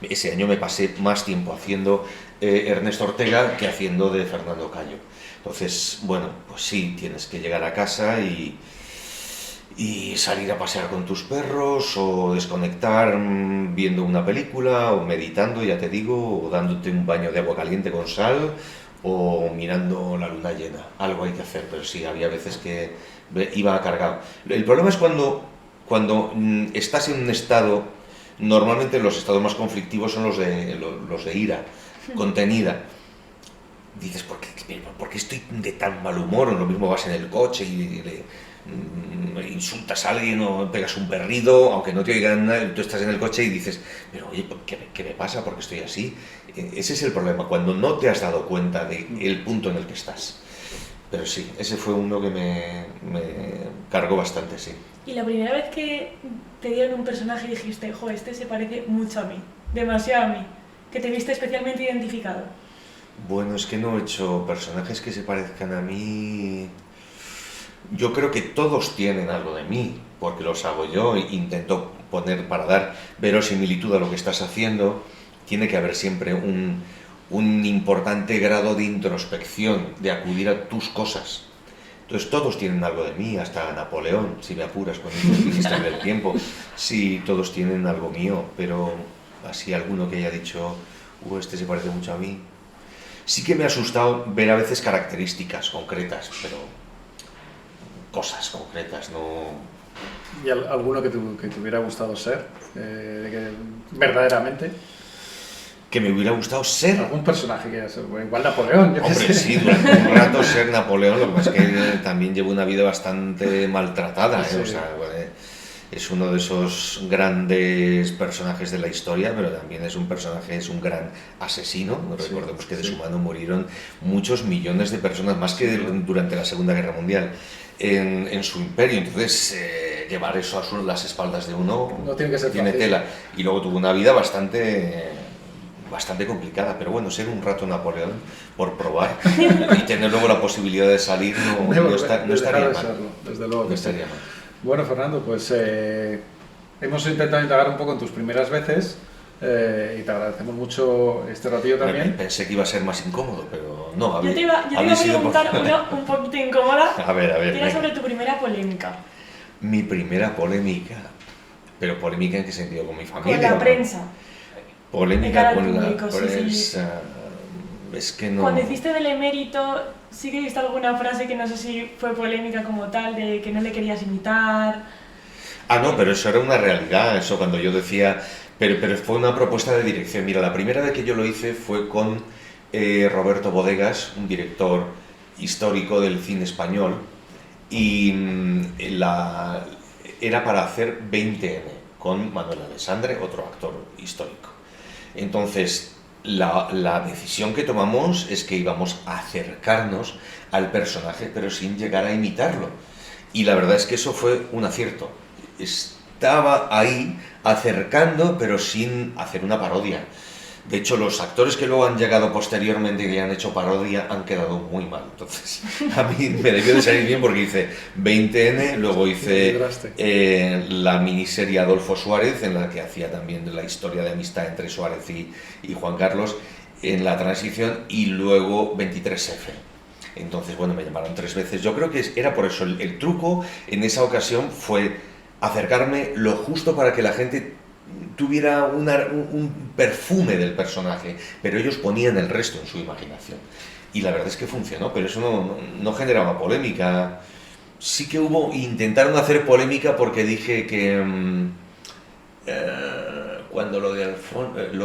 ese año me pasé más tiempo haciendo Ernesto Ortega que haciendo de Fernando Cayo. Entonces, bueno, pues sí, tienes que llegar a casa y salir a pasear con tus perros o desconectar viendo una película o meditando, ya te digo, o dándote un baño de agua caliente con sal o mirando la luna llena. Algo hay que hacer, pero sí, había veces que iba cargado. El problema es cuando estás en un estado, normalmente los estados más conflictivos son los de ira contenida. Dices, ¿por qué estoy de tan mal humor? O lo mismo vas en el coche y insultas a alguien o pegas un berrido, aunque no te oigan nada, tú estás en el coche y dices, pero oye, ¿qué me pasa? ¿Por qué estoy así? Ese es el problema, cuando no te has dado cuenta del punto en el que estás. Pero sí, ese fue uno que me cargó bastante, sí. Y la primera vez que te dieron un personaje y dijiste, jo, este se parece mucho a mí, demasiado a mí, que te viste especialmente identificado. Bueno, es que no he hecho personajes que se parezcan a mí. Yo creo que todos tienen algo de mí, porque los hago yo, intento poner para dar verosimilitud a lo que estás haciendo. Tiene que haber siempre un importante grado de introspección, de acudir a tus cosas. Entonces todos tienen algo de mí, hasta Napoleón, si me apuras con el Ministro del Tiempo. Sí, todos tienen algo mío, pero así alguno que haya dicho, este se parece mucho a mí. Sí que me ha asustado ver a veces características concretas, pero cosas concretas, no... ¿Y alguno que te hubiera gustado ser? Verdaderamente. Que me hubiera gustado ser. Algún personaje que ser, igual Napoleón. Hombre, sí, durante un rato ser Napoleón, lo que pasa es que también llevo una vida bastante maltratada, sí. O sea, es uno de esos grandes personajes de la historia, pero también es un gran asesino. Recordemos que de su mano murieron muchos millones de personas, más que durante la Segunda Guerra Mundial, en su imperio. Entonces, llevar eso a las espaldas de uno no tiene fácil. Tela. Y luego tuvo una vida bastante complicada, pero bueno, ser un rato Napoleón por probar y tener luego la posibilidad de salir no estaría mal. Desde luego no estaría mal. Bueno, Fernando, pues hemos intentado indagar un poco en tus primeras veces y te agradecemos mucho este ratillo también. Pensé que iba a ser más incómodo, pero no. Yo te iba a preguntar una un poquito incómoda. A ver. Era sobre tu primera polémica. Mi primera polémica. ¿Pero polémica en qué sentido? ¿Con mi familia? Con la prensa. Polémica con público, la prensa. Sí. Es que no. Cuando hiciste del emérito, sí que viste alguna frase que no sé si fue polémica como tal, de que no le querías imitar. No, pero eso era una realidad. Eso cuando yo decía. Pero fue una propuesta de dirección. Mira, la primera vez que yo lo hice fue con Roberto Bodegas, un director histórico del cine español, y era para hacer 20N con Manuel Alessandre, otro actor histórico. Entonces, la decisión que tomamos es que íbamos a acercarnos al personaje, pero sin llegar a imitarlo. Y la verdad es que eso fue un acierto. Estaba ahí acercando, pero sin hacer una parodia. De hecho, los actores que luego han llegado posteriormente y que han hecho parodia han quedado muy mal. Entonces, a mí me debió de salir bien porque hice 20N, luego hice la miniserie Adolfo Suárez, en la que hacía también la historia de amistad entre Suárez y Juan Carlos en la transición, y luego 23F. Entonces, bueno, me llamaron 3 veces. Yo creo que era por eso. El truco en esa ocasión fue acercarme lo justo para que la gente tuviera un perfume del personaje, pero ellos ponían el resto en su imaginación. Y la verdad es que funcionó, pero eso no generaba polémica. Sí que intentaron hacer polémica porque dije que cuando lo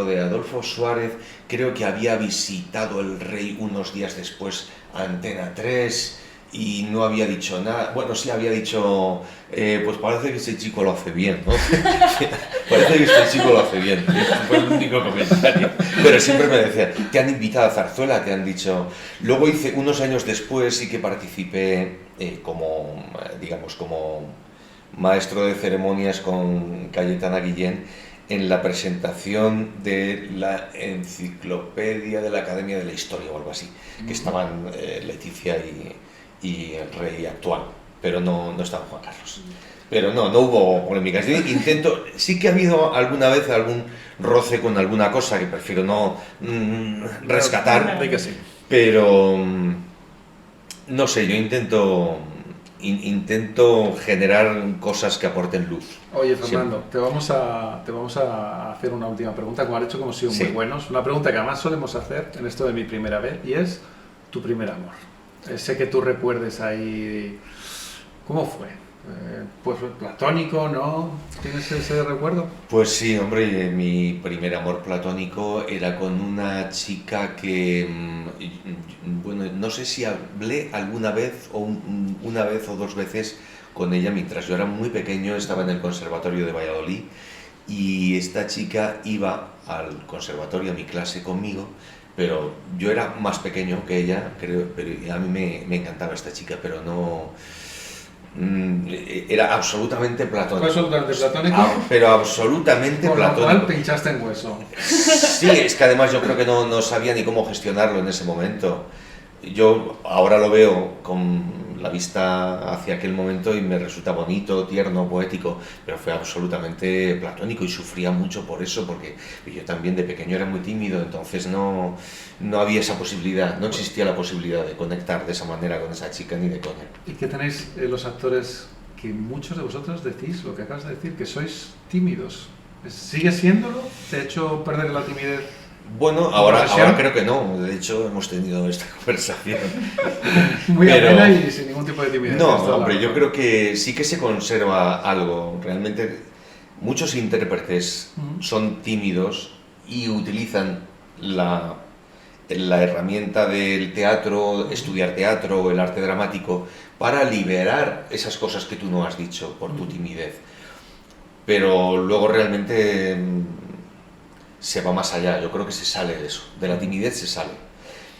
de Adolfo Suárez, creo que había visitado el rey unos días después a Antena 3 y no había dicho nada. Bueno, sí había dicho, pues parece que ese chico lo hace bien, ¿no? Parece que este chico lo hace bien. Ese fue el único comentario. Pero siempre me decían, te han invitado a Zarzuela, te han dicho... Luego unos años después sí que participé como maestro de ceremonias con Cayetana Guillén en la presentación de la enciclopedia de la Academia de la Historia o algo así, que estaban Leticia y el rey actual, pero no estaba Juan Carlos. Pero no hubo polémicas. Yo sí que ha habido alguna vez algún roce con alguna cosa que prefiero no rescatar, pero no sé, yo intento generar cosas que aporten luz. Oye, Fernando, te vamos a hacer una última pregunta, como has hecho, como sido muy buenos. Una pregunta que además solemos hacer en esto de Mi Primera Vez, y es tu primer amor. Sé que tú recuerdes ahí... ¿Cómo fue? Pues platónico, ¿no? ¿Tienes ese recuerdo? Pues sí, hombre, mi primer amor platónico era con una chica que, bueno, no sé si hablé alguna vez o una vez o dos veces con ella mientras yo era muy pequeño, estaba en el Conservatorio de Valladolid y esta chica iba al conservatorio, a mi clase conmigo, pero yo era más pequeño que ella, creo, pero a mí me encantaba esta chica, pero no... Era absolutamente platónico. ¿Fue absolutamente platónico? Pero absolutamente platónico. Con lo cual pinchaste en hueso. Sí, es que además yo creo que no sabía ni cómo gestionarlo en ese momento. Yo ahora lo veo con la vista hacia aquel momento y me resulta bonito, tierno, poético, pero fue absolutamente platónico y sufría mucho por eso, porque yo también de pequeño era muy tímido, entonces no había esa posibilidad, no existía la posibilidad de conectar de esa manera con esa chica ni de con él. ¿Y qué tenéis los actores que muchos de vosotros decís, lo que acabas de decir, que sois tímidos? ¿Sigue siéndolo? ¿Te ha hecho perder la timidez? Bueno, ahora creo que no, de hecho hemos tenido esta conversación. Muy amena y sin ningún tipo de timidez. No, hombre, yo creo que sí que se conserva algo. Realmente muchos intérpretes son tímidos y utilizan la herramienta del teatro, estudiar teatro o el arte dramático para liberar esas cosas que tú no has dicho por tu timidez. Pero luego realmente... se va más allá, yo creo que se sale de eso, de la timidez se sale,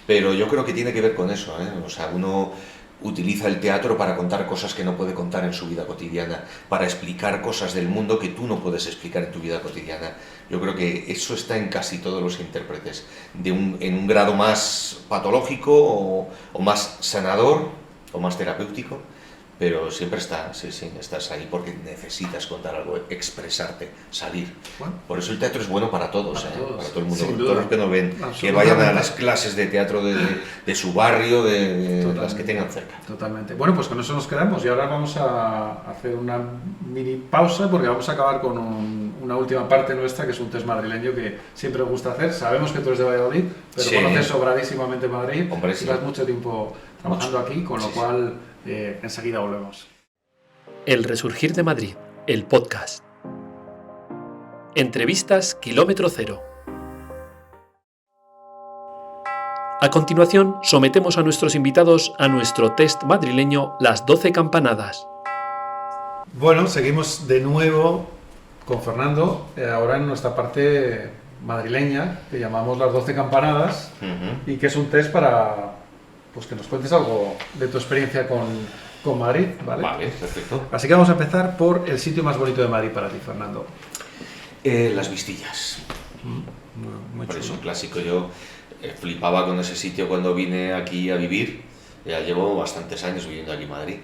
pero yo creo que tiene que ver con eso, o sea, uno utiliza el teatro para contar cosas que no puede contar en su vida cotidiana, para explicar cosas del mundo que tú no puedes explicar en tu vida cotidiana. Yo creo que eso está en casi todos los intérpretes, en un grado más patológico o más sanador o más terapéutico, pero siempre estás ahí porque necesitas contar algo, expresarte, salir. Bueno, por eso el teatro es bueno para todos, para todo el mundo, todos los que nos ven, que vayan a las clases de teatro de su barrio, de las que tengan cerca. Totalmente. Bueno, pues con eso nos quedamos y ahora vamos a hacer una mini pausa porque vamos a acabar con una última parte nuestra, que es un test madrileño que siempre nos gusta hacer. Sabemos que tú eres de Valladolid, pero conoces sobradísimamente Madrid. Hombre, y llevas mucho tiempo trabajando aquí, con lo cual... enseguida volvemos. El Resurgir de Madrid, el podcast. Entrevistas Kilómetro Cero. A continuación, sometemos a nuestros invitados a nuestro test madrileño Las 12 Campanadas. Bueno, seguimos de nuevo con Fernando, ahora en nuestra parte madrileña, que llamamos Las 12 Campanadas, y que es un test para... pues que nos cuentes algo de tu experiencia con Madrid, ¿vale? Vale, perfecto. Así que vamos a empezar por el sitio más bonito de Madrid para ti, Fernando. Las Vistillas. Muy por chulo. eso, un clásico. Yo flipaba con ese sitio cuando vine aquí a vivir. Ya llevo bastantes años viviendo aquí en Madrid,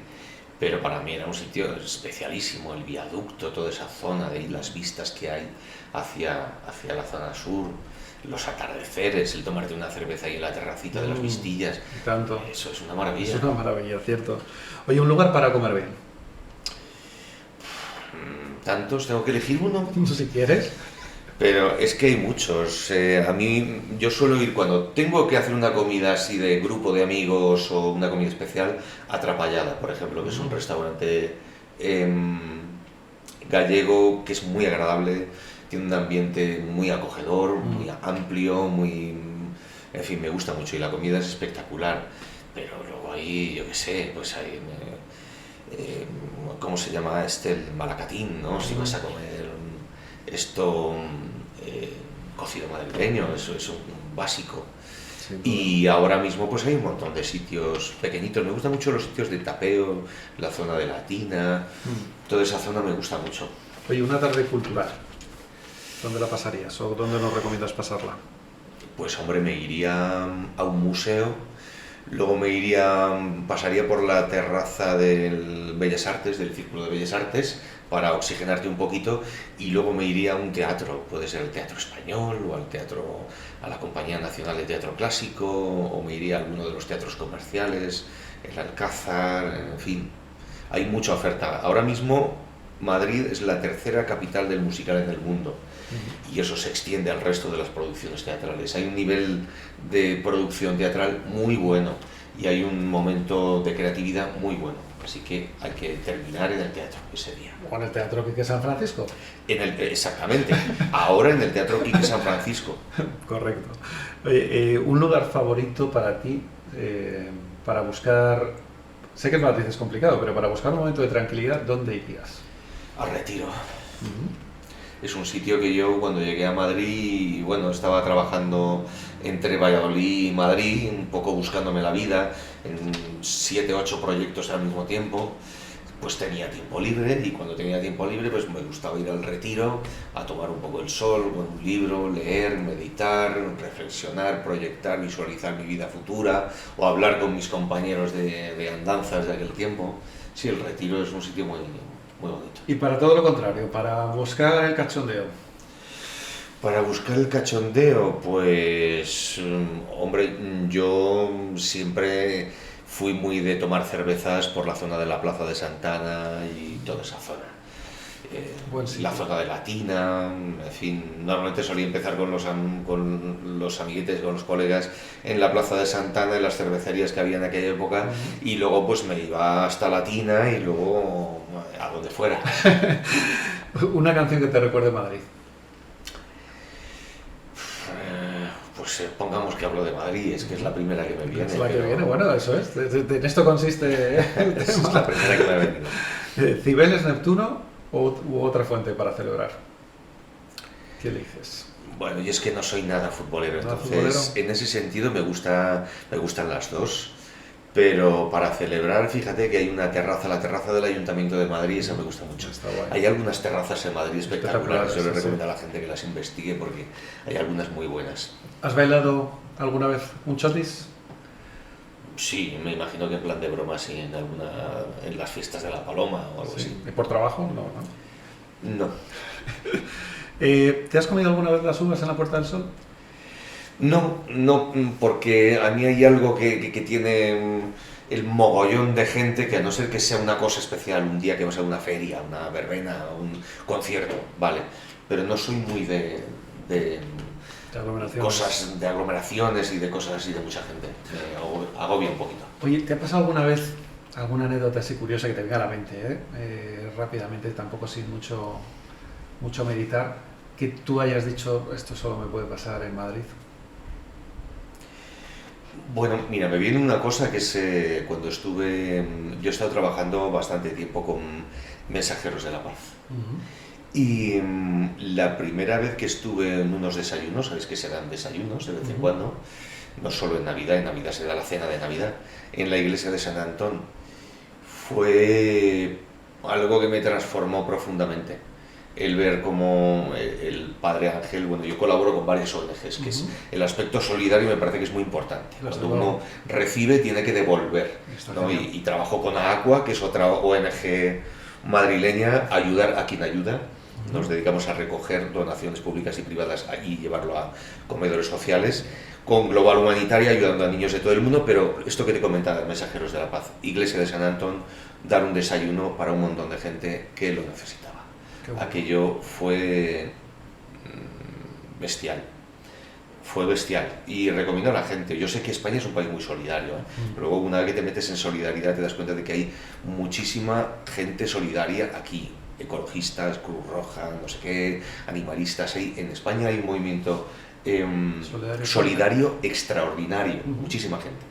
pero para mí era un sitio especialísimo. El viaducto, toda esa zona de ahí, las vistas que hay hacia la zona sur, los atardeceres, el tomarte una cerveza ahí en la terracita de las Vistillas. Tanto. Eso es una maravilla. Es una maravilla, cierto. Oye, un lugar para comer bien. tantos, tengo que elegir uno. Si quieres. Pero es que hay muchos. A mí, yo suelo ir cuando tengo que hacer una comida así de grupo de amigos o una comida especial, a Trapallada, por ejemplo, que es un restaurante gallego que es muy agradable, tiene un ambiente muy acogedor, muy amplio, muy... En fin, me gusta mucho y la comida es espectacular. Pero luego ahí, yo qué sé, pues hay... ¿cómo se llama este? El malacatín, ¿no? Si vas a comer esto, cocido madrileño, eso es un básico. Y ahora mismo pues hay un montón de sitios pequeñitos. Me gustan mucho los sitios de tapeo, la zona de Latina, toda esa zona me gusta mucho. Oye, una tarde cultural, ¿dónde la pasarías o dónde nos recomiendas pasarla? Pues hombre, me iría a un museo, luego pasaría por la terraza del Bellas Artes, del Círculo de Bellas Artes, para oxigenarte un poquito, y luego me iría a un teatro, puede ser el Teatro Español o a la Compañía Nacional de Teatro Clásico, o me iría a alguno de los teatros comerciales, el Alcázar, en fin, hay mucha oferta. Ahora mismo Madrid es la tercera capital del musical en el mundo, y eso se extiende al resto de las producciones teatrales. Hay un nivel de producción teatral muy bueno y hay un momento de creatividad muy bueno. Así que hay que terminar en el teatro ese día. ¿O en el Teatro Quique San Francisco? Exactamente, ahora en el Teatro Quique San Francisco. Correcto. Oye, un lugar favorito para ti, para buscar, sé que el Madrid es complicado, pero para buscar un momento de tranquilidad, ¿dónde irías? Al Retiro. Es un sitio que yo cuando llegué a Madrid, bueno, estaba trabajando entre Valladolid y Madrid, un poco buscándome la vida, en 7 u 8 proyectos al mismo tiempo, pues tenía tiempo libre, y cuando tenía tiempo libre pues me gustaba ir al Retiro a tomar un poco el sol, con un libro, leer, meditar, reflexionar, proyectar, visualizar mi vida futura, o hablar con mis compañeros de andanzas de aquel tiempo. Sí, el Retiro es un sitio muy bonito. Y para todo lo contrario, para buscar el cachondeo. Para buscar el cachondeo, pues, hombre, yo siempre fui muy de tomar cervezas por la zona de la Plaza de Santana y toda esa zona. La zona de Latina, en fin, normalmente solía empezar con los amiguetes, con los colegas en la Plaza de Santana, en las cervecerías que había en aquella época, y luego pues me iba hasta Latina y luego a donde fuera. Una canción que te recuerde Madrid. Pues pongamos que hablo de Madrid, es que es la primera que me viene. Es la que viene, bueno, eso es, en esto consiste. Es la primera que me ha venido. ¿Cibeles, Neptuno u otra fuente para celebrar? ¿Qué eliges? Bueno, y es que no soy nada futbolero, entonces en ese sentido me gustan las dos. Pero para celebrar, fíjate que hay una terraza, la terraza del Ayuntamiento de Madrid, esa me gusta mucho. Hay algunas terrazas en Madrid espectaculares, yo le recomiendo a la gente que las investigue porque hay algunas muy buenas. ¿Has bailado alguna vez un chotis? Sí, me imagino que en plan de broma, sí, en las fiestas de la Paloma o algo así. ¿Y por trabajo? No. ¿Te has comido alguna vez las uvas en la Puerta del Sol? No, porque a mí hay algo que tiene el mogollón de gente, que a no ser que sea una cosa especial, un día que va a ser una feria, una verbena, un concierto, vale, pero no soy muy de cosas, de aglomeraciones y de cosas así de mucha gente, me agobia un poquito. Oye, ¿te ha pasado alguna vez alguna anécdota así curiosa que te venga a la mente, rápidamente, tampoco sin mucho meditar, que tú hayas dicho, esto solo me puede pasar en Madrid? Bueno, mira, me viene una cosa que es cuando yo he estado trabajando bastante tiempo con Mensajeros de la Paz. Y la primera vez que estuve en unos desayunos, sabéis que se dan desayunos de vez en cuando, no solo en Navidad se da la cena de Navidad, en la iglesia de San Antón, fue algo que me transformó profundamente. El ver cómo el Padre Ángel, bueno, yo colaboro con varias ONGs, que es el aspecto solidario, me parece que es muy importante. Cuando uno recibe, tiene que devolver, ¿no? Y trabajo con AACUA, que es otra ONG madrileña, ayudar a quien ayuda. Nos dedicamos a recoger donaciones públicas y privadas y llevarlo a comedores sociales, con Global Humanitaria, ayudando a niños de todo el mundo, pero esto que te comentaba, Mensajeros de la Paz, Iglesia de San Antón, dar un desayuno para un montón de gente que lo necesitaba. bueno. Aquello fue bestial. Fue bestial y recomiendo a la gente. Yo sé que España es un país muy solidario, pero luego una vez que te metes en solidaridad te das cuenta de que hay muchísima gente solidaria aquí, ecologistas, Cruz Roja, no sé qué, animalistas. En España hay un movimiento solidario extraordinario, muchísima gente.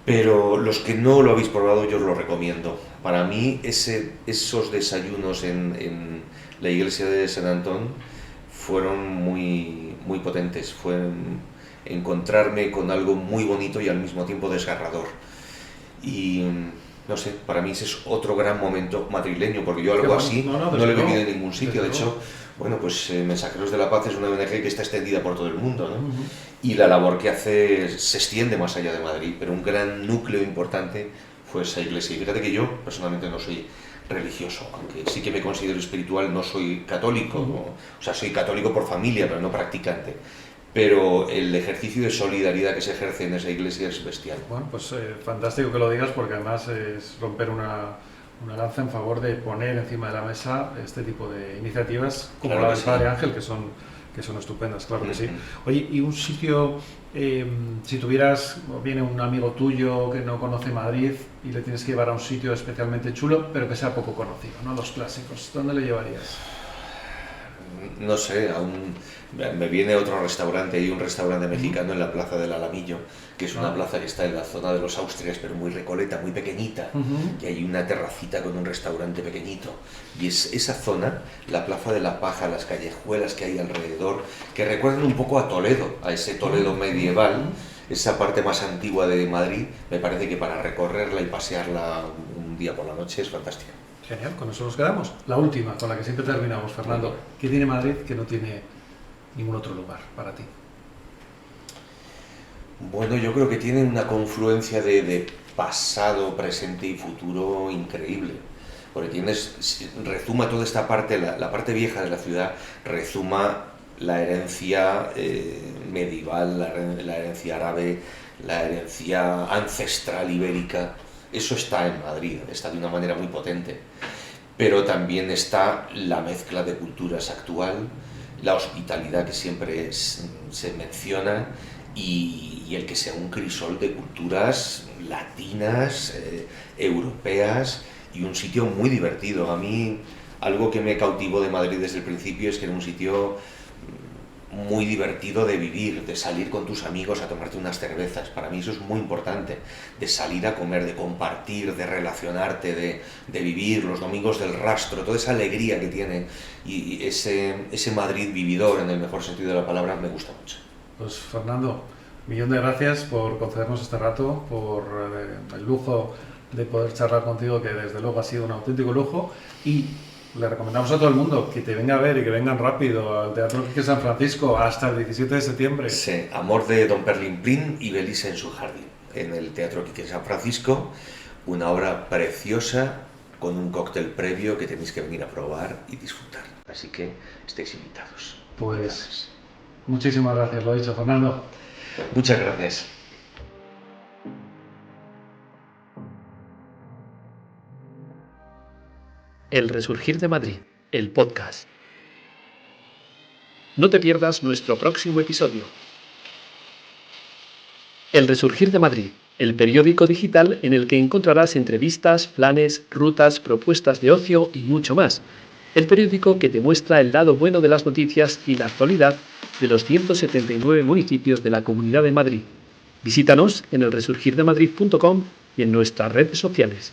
Pero los que no lo habéis probado yo os lo recomiendo. Para mí esos desayunos en la iglesia de San Antón fueron muy, muy potentes. Fue encontrarme con algo muy bonito y al mismo tiempo desgarrador. Y no sé, para mí ese es otro gran momento madrileño, porque yo algo así no lo he vivido en ningún sitio. De hecho, bueno, pues Mensajeros de la Paz es una ONG que está extendida por todo el mundo, ¿no? Y la labor que hace se extiende más allá de Madrid, pero un gran núcleo importante fue esa iglesia. Y fíjate que yo personalmente no soy religioso, aunque sí que me considero espiritual, no soy católico, o sea, soy católico por familia, pero no practicante. Pero el ejercicio de solidaridad que se ejerce en esa iglesia es bestial. Bueno, pues fantástico que lo digas, porque además es romper una lanza en favor de poner encima de la mesa este tipo de iniciativas como la del Padre Ángel, que son estupendas, claro que sí. Oye, y un sitio, si tuvieras, viene un amigo tuyo que no conoce Madrid y le tienes que llevar a un sitio especialmente chulo, pero que sea poco conocido, ¿no? Los clásicos, ¿dónde le llevarías? No sé, me viene otro restaurante, hay un restaurante mexicano en la Plaza del Alamillo, que es una plaza que está en la zona de los Austrias, pero muy recoleta, muy pequeñita, y hay una terracita con un restaurante pequeñito, y es esa zona, la Plaza de la Paja, las callejuelas que hay alrededor, que recuerdan un poco a Toledo, a ese Toledo medieval, esa parte más antigua de Madrid. Me parece que para recorrerla y pasearla un día por la noche es fantástica. Genial, con eso nos quedamos. La última, con la que siempre terminamos, Fernando. ¿Qué tiene Madrid que no tiene ningún otro lugar para ti? Bueno, yo creo que tiene una confluencia de pasado, presente y futuro increíble. Porque rezuma toda esta parte, la parte vieja de la ciudad, rezuma la herencia medieval, la herencia árabe, la herencia ancestral ibérica. Eso está en Madrid, está de una manera muy potente. Pero también está la mezcla de culturas actual, la hospitalidad que siempre se menciona y el que sea un crisol de culturas latinas, europeas y un sitio muy divertido. A mí algo que me cautivó de Madrid desde el principio es que era un sitio muy divertido de vivir, de salir con tus amigos a tomarte unas cervezas. Para mí eso es muy importante, de salir a comer, de compartir, de relacionarte, de vivir los domingos del rastro, toda esa alegría que tiene y ese Madrid vividor, en el mejor sentido de la palabra, me gusta mucho. Pues Fernando, millón de gracias por concedernos este rato, por el lujo de poder charlar contigo, que desde luego ha sido un auténtico lujo, y le recomendamos a todo el mundo que te venga a ver y que vengan rápido al Teatro Quique San Francisco hasta el 17 de septiembre. Sí, Amor de Don Perlin Plin y Belisa en su jardín, en el Teatro Quique San Francisco, una obra preciosa con un cóctel previo que tenéis que venir a probar y disfrutar. Así que estáis invitados. Pues muchísimas gracias, lo ha dicho Fernando. Muchas gracias. El Resurgir de Madrid, el podcast. No te pierdas nuestro próximo episodio. El Resurgir de Madrid, el periódico digital en el que encontrarás entrevistas, planes, rutas, propuestas de ocio y mucho más. El periódico que te muestra el lado bueno de las noticias y la actualidad de los 179 municipios de la Comunidad de Madrid. Visítanos en elresurgirdemadrid.com y en nuestras redes sociales.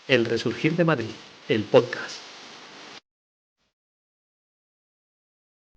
El Resurgir de Madrid, el podcast.